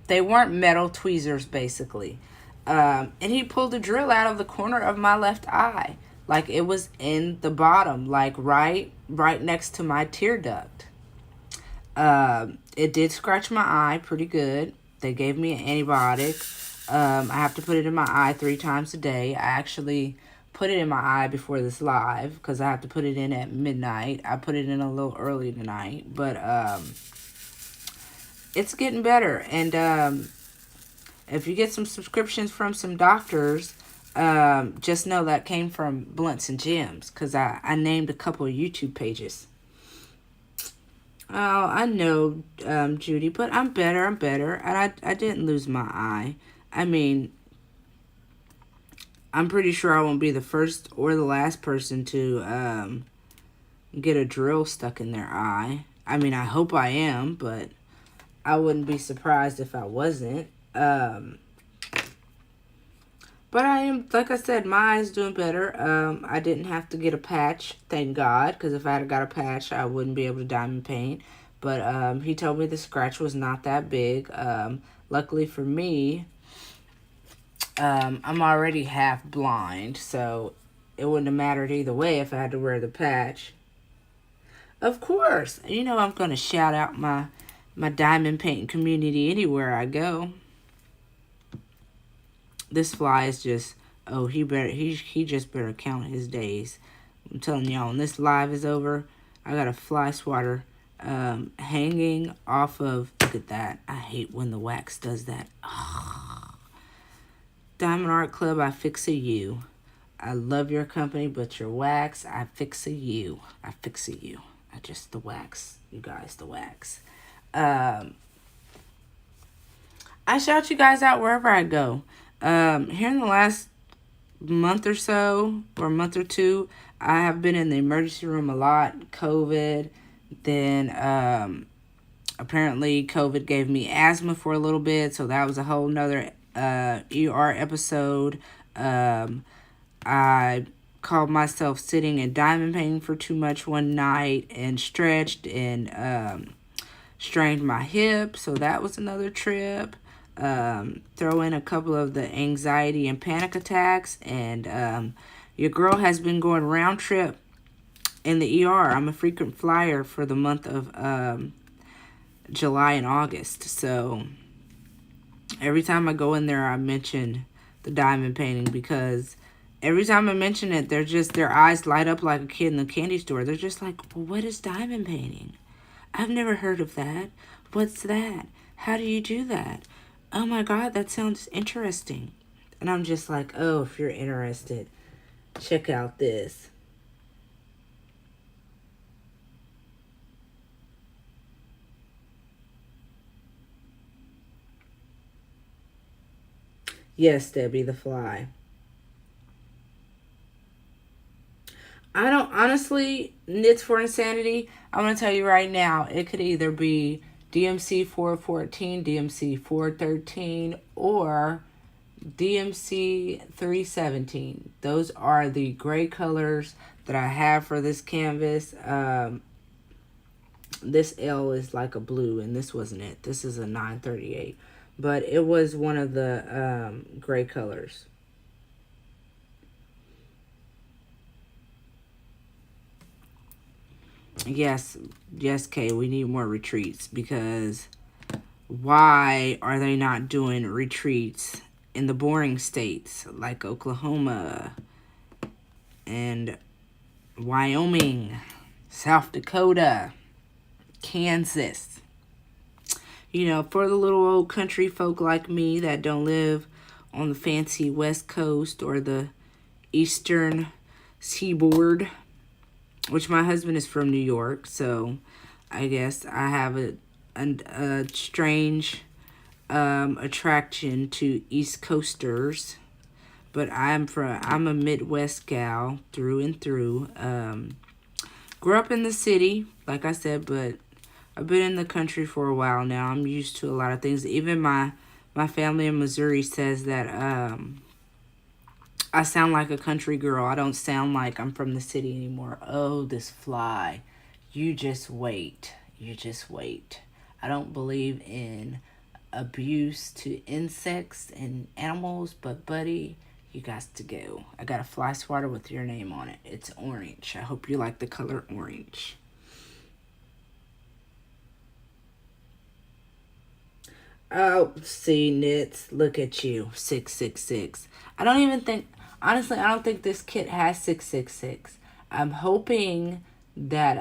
they weren't metal tweezers basically. And he pulled the drill out of the corner of my left eye. Like it was in the bottom, like right next to my tear duct. It did scratch my eye pretty good. They gave me an antibiotic. I have to put it in my eye 3 times a day. I actually put it in my eye before this live because I have to put it in at midnight. I put it in a little early tonight, but it's getting better. And if you get some subscriptions from some doctors, just know that came from Bluntz Gemz because I named a couple of YouTube pages. Oh, I know, Judy, but I'm better. And I didn't lose my eye. I mean, I'm pretty sure I won't be the first or the last person to get a drill stuck in their eye. I mean, I hope I am, but I wouldn't be surprised if I wasn't. But I am, like I said, my eye's doing better. I didn't have to get a patch, thank God, because if I had got a patch, I wouldn't be able to diamond paint. But he told me the scratch was not that big. Luckily for me, I'm already half blind, so it wouldn't have mattered either way if I had to wear the patch. Of course, you know I'm going to shout out my diamond painting community anywhere I go. This fly is just, oh, he just better count his days. I'm telling y'all, when this live is over, I got a fly swatter hanging off of, look at that. I hate when the wax does that. Oh. Diamond Art Club, I fix a you. I love your company, but your wax, I fix a you. I fix a you. I just, the wax, you guys, the wax. I shout you guys out wherever I go. Here in the last month or so, or a month or two, I have been in the emergency room a lot. COVID. Then, apparently COVID gave me asthma for a little bit. So that was a whole nother, ER episode. I called myself sitting and diamond painting for too much one night and stretched and, strained my hip. So that was another trip. Throw in a couple of the anxiety and panic attacks, and your girl has been going round trip in the ER. I'm a frequent flyer for the month of July and August, so every time I go in there I mention the diamond painting, because every time I mention it, their eyes light up like a kid in the candy store. They're just like, well, what is diamond painting? I've never heard of that. What's that? How do you do that? Oh my God, that sounds interesting. And I'm just like, oh, if you're interested, check out this. Yes, Debbie the Fly. I don't, honestly, Knits for Insanity, I'm going to tell you right now, it could either be DMC 414, DMC 413, or DMC 317. Those are the gray colors that I have for this canvas. This L is like a blue, and this wasn't it. This is a 938. But it was one of the gray colors. Yes, Kay, we need more retreats, because why are they not doing retreats in the boring states like Oklahoma and Wyoming, South Dakota, Kansas? You know, for the little old country folk like me that don't live on the fancy West Coast or the Eastern Seaboard, which my husband is from New York, so I guess I have a strange attraction to East Coasters. But I'm a Midwest gal through and through. Grew up in the city, like I said, but I've been in the country for a while now. I'm used to a lot of things. Even my family in Missouri says that I sound like a country girl. I don't sound like I'm from the city anymore. Oh, this fly. You just wait. You just wait. I don't believe in abuse to insects and animals, but buddy, you got to go. I got a fly swatter with your name on it. It's orange. I hope you like the color orange. Oh, see, Knits, look at you, 666. I don't even think, honestly, I don't think this kit has 666. I'm hoping that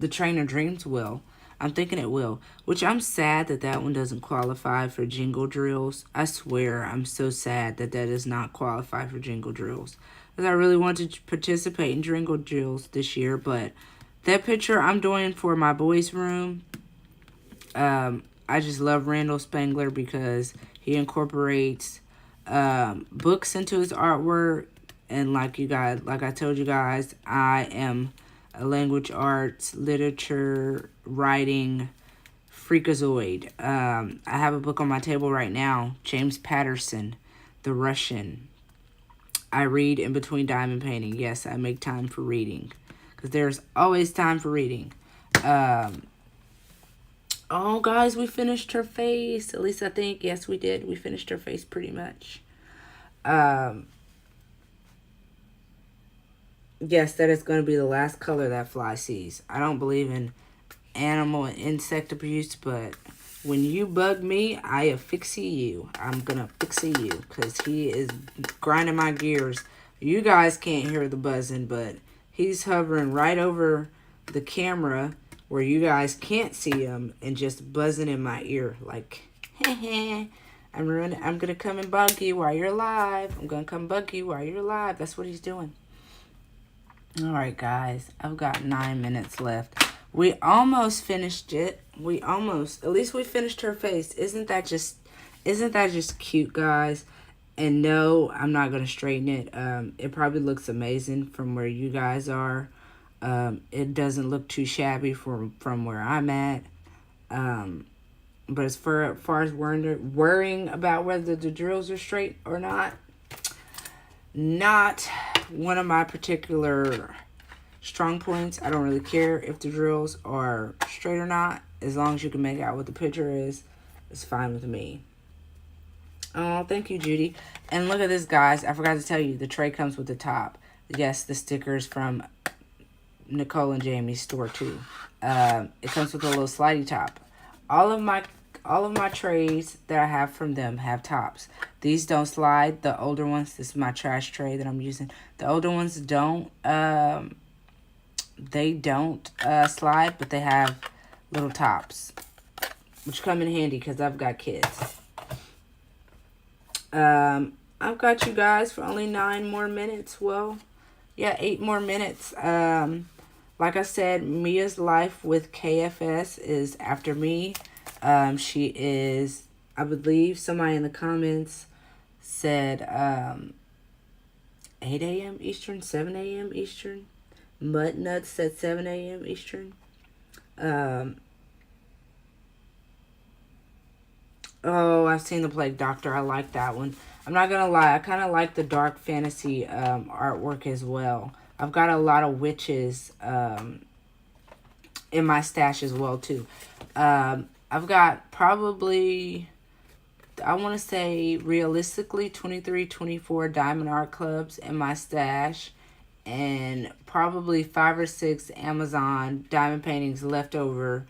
the Trainer Dreams will. I'm thinking it will, which I'm sad that one doesn't qualify for jingle drills. I swear, I'm so sad that does not qualify for jingle drills, because I really wanted to participate in jingle drills this year, but that picture I'm doing for my boys' room, I just love Randall Spangler because he incorporates books into his artwork. And like I told you guys, I am language arts, literature, writing, freakazoid. I have a book on my table right now, James Patterson, The Russian. I read in between diamond painting. Yes, I make time for reading, because there's always time for reading. Oh, guys, we finished her face. At least I think. Yes, we did. We finished her face pretty much. Yes, that is going to be the last color that fly sees. I don't believe in animal and insect abuse, but when you bug me, I affixie you. I'm going to affixie you, because he is grinding my gears. You guys can't hear the buzzing, but he's hovering right over the camera where you guys can't see him and just buzzing in my ear like, heh, I'm going to come and bug you while you're live. I'm going to come bug you while you're live. That's what he's doing. All right, guys, I've got 9 minutes left. We almost finished it. At least we finished her face. Isn't that just cute, guys? And no, I'm not going to straighten it. It probably looks amazing from where you guys are. It doesn't look too shabby from where I'm at. But as far as worrying about whether the drills are straight or not one of my particular strong points. I don't really care if the drills are straight or not. As long as you can make out what the picture is, it's fine with me. Oh, thank you, Judy. And look at this, guys. I forgot to tell you, the tray comes with the top. Yes, the stickers from Nicole and Jamie's store too. It comes with a little slidey top. All of my trays that I have from them have tops. These don't slide. The older ones, this is my trash tray that I'm using. The older ones don't. They don't slide, but they have little tops, which come in handy because I've got kids. I've got you guys for only 9 more minutes. Well, yeah, 8 more minutes. Like I said, Mia's life with KFS is after me. She is, I believe somebody in the comments said 8 a.m. Eastern, 7 a.m. Eastern. Mud Nuts said 7 a.m. Eastern. Oh, I've seen the Plague Doctor. I like that one. I'm not going to lie. I kind of like the dark fantasy artwork as well. I've got a lot of witches in my stash as well, too. I've got probably, I want to say realistically, 23, 24 Diamond Art Clubs in my stash. And probably 5 or 6 Amazon diamond paintings left over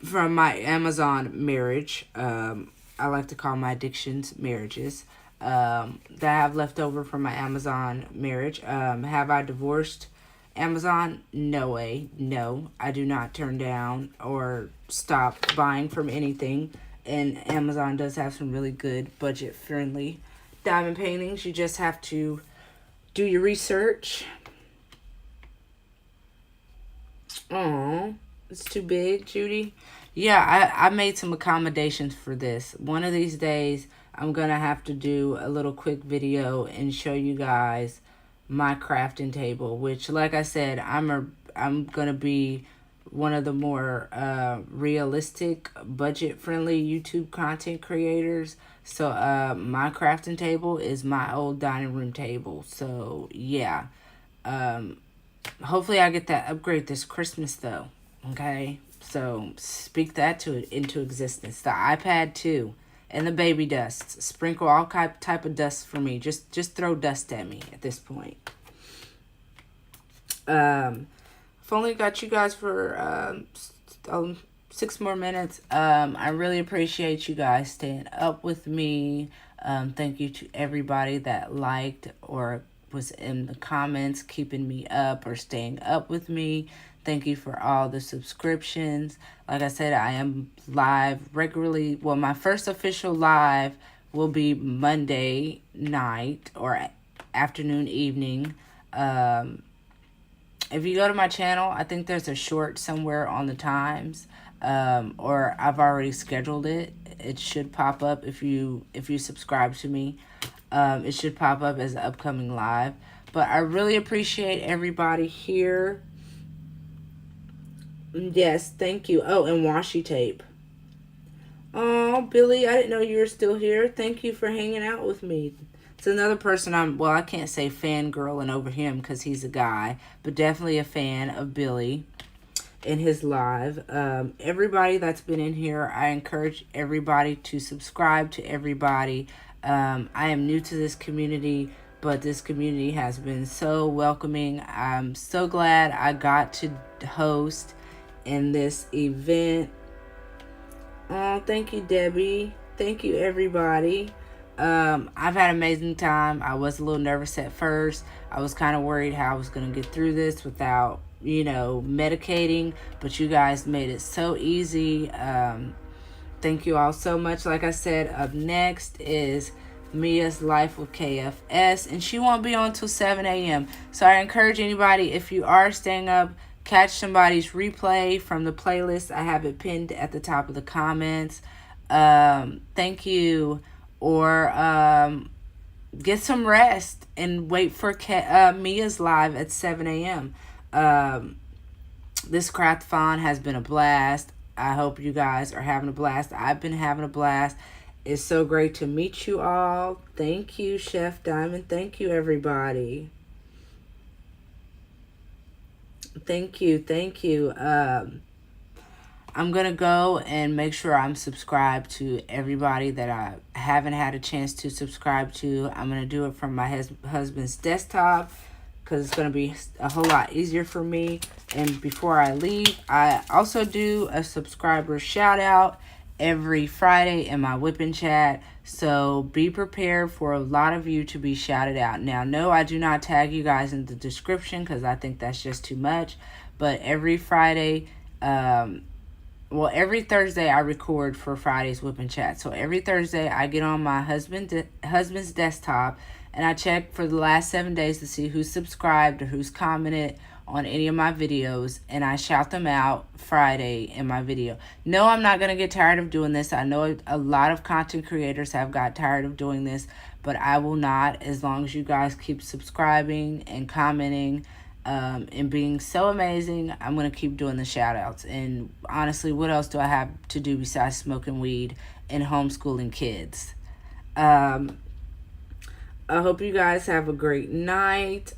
from my Amazon marriage. I like to call my addictions marriages. That I have left over from my Amazon marriage. Have I divorced Amazon? No way. No, I do not turn down or stop buying from anything. And Amazon does have some really good budget-friendly diamond paintings. You just have to do your research. Oh, it's too big, Judy. Yeah, I made some accommodations for this. One of these days, I'm going to have to do a little quick video and show you guys my crafting table, which, like I said, I'm going to be one of the more realistic, budget-friendly YouTube content creators. So, my crafting table is my old dining room table. So, yeah. Hopefully I get that upgrade this Christmas, though. Okay? So, speak that into existence. The iPad, too. And the baby dust. Sprinkle all type of dust for me. Just throw dust at me at this point. I've only got you guys for 6 more minutes. I really appreciate you guys staying up with me. Thank you to everybody that liked or was in the comments keeping me up or staying up with me. Thank you for all the subscriptions. Like I said, I am live regularly. Well, my first official live will be Monday night or afternoon, evening. If you go to my channel, I think there's a short somewhere on the times. Or I've already scheduled it. It should pop up if you subscribe to me. It should pop up as an upcoming live. But I really appreciate everybody here. Yes, thank you. Oh, and washi tape. Oh, Billy, I didn't know you were still here. Thank you for hanging out with me. It's another person well, I can't say fangirling over him because he's a guy, but definitely a fan of Billy in his live. Everybody that's been in here, I encourage everybody to subscribe to everybody. I am new to this community, but this community has been so welcoming. I'm so glad I got to host in this event. Oh, thank you, Debbie. Thank you, everybody. I've had an amazing time. I was a little nervous at first. I was kind of worried how I was going to get through this without, medicating, but you guys made it so easy. Thank you all so much. Like I said, up next is Mia's Life with KFS, and she won't be on till 7 a.m. So I encourage anybody, if you are staying up, catch somebody's replay from the playlist. I have it pinned at the top of the comments. Thank you. Or get some rest and wait for Mia's live at 7 a.m. This craft-a-thon has been a blast. I hope you guys are having a blast. I've been having a blast. It's so great to meet you all. Thank you, Chef Diamond. Thank you, everybody. Thank you. I'm going to go and make sure I'm subscribed to everybody that I haven't had a chance to subscribe to. I'm going to do it from my husband's desktop because it's going to be a whole lot easier for me. And before I leave, I also do a subscriber shout out every Friday in my whipping chat. So be prepared for a lot of you to be shouted out. Now, no, I do not tag you guys in the description because I think that's just too much. But every Friday, every Thursday I record for Friday's whipping chat. So every Thursday I get on my husband's desktop and I check for the last 7 days to see who's subscribed or who's commented on any of my videos, and I shout them out Friday in my video. No, I'm not going to get tired of doing this. I know a lot of content creators have got tired of doing this, but I will not, as long as you guys keep subscribing and commenting and being so amazing. I'm going to keep doing the shout outs. And honestly, what else do I have to do besides smoking weed and homeschooling kids? I hope you guys have a great night.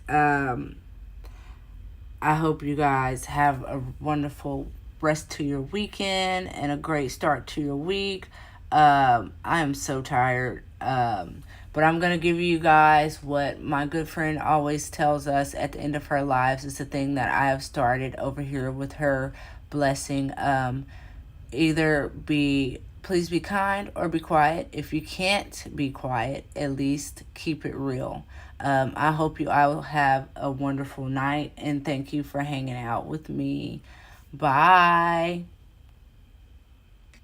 I hope you guys have a wonderful rest to your weekend and a great start to your week. I am so tired. But I'm going to give you guys what my good friend always tells us at the end of her lives. It's a thing that I have started over here with her blessing. Please be kind or be quiet. If you can't be quiet, at least keep it real. I hope you all have a wonderful night, and thank you for hanging out with me. Bye.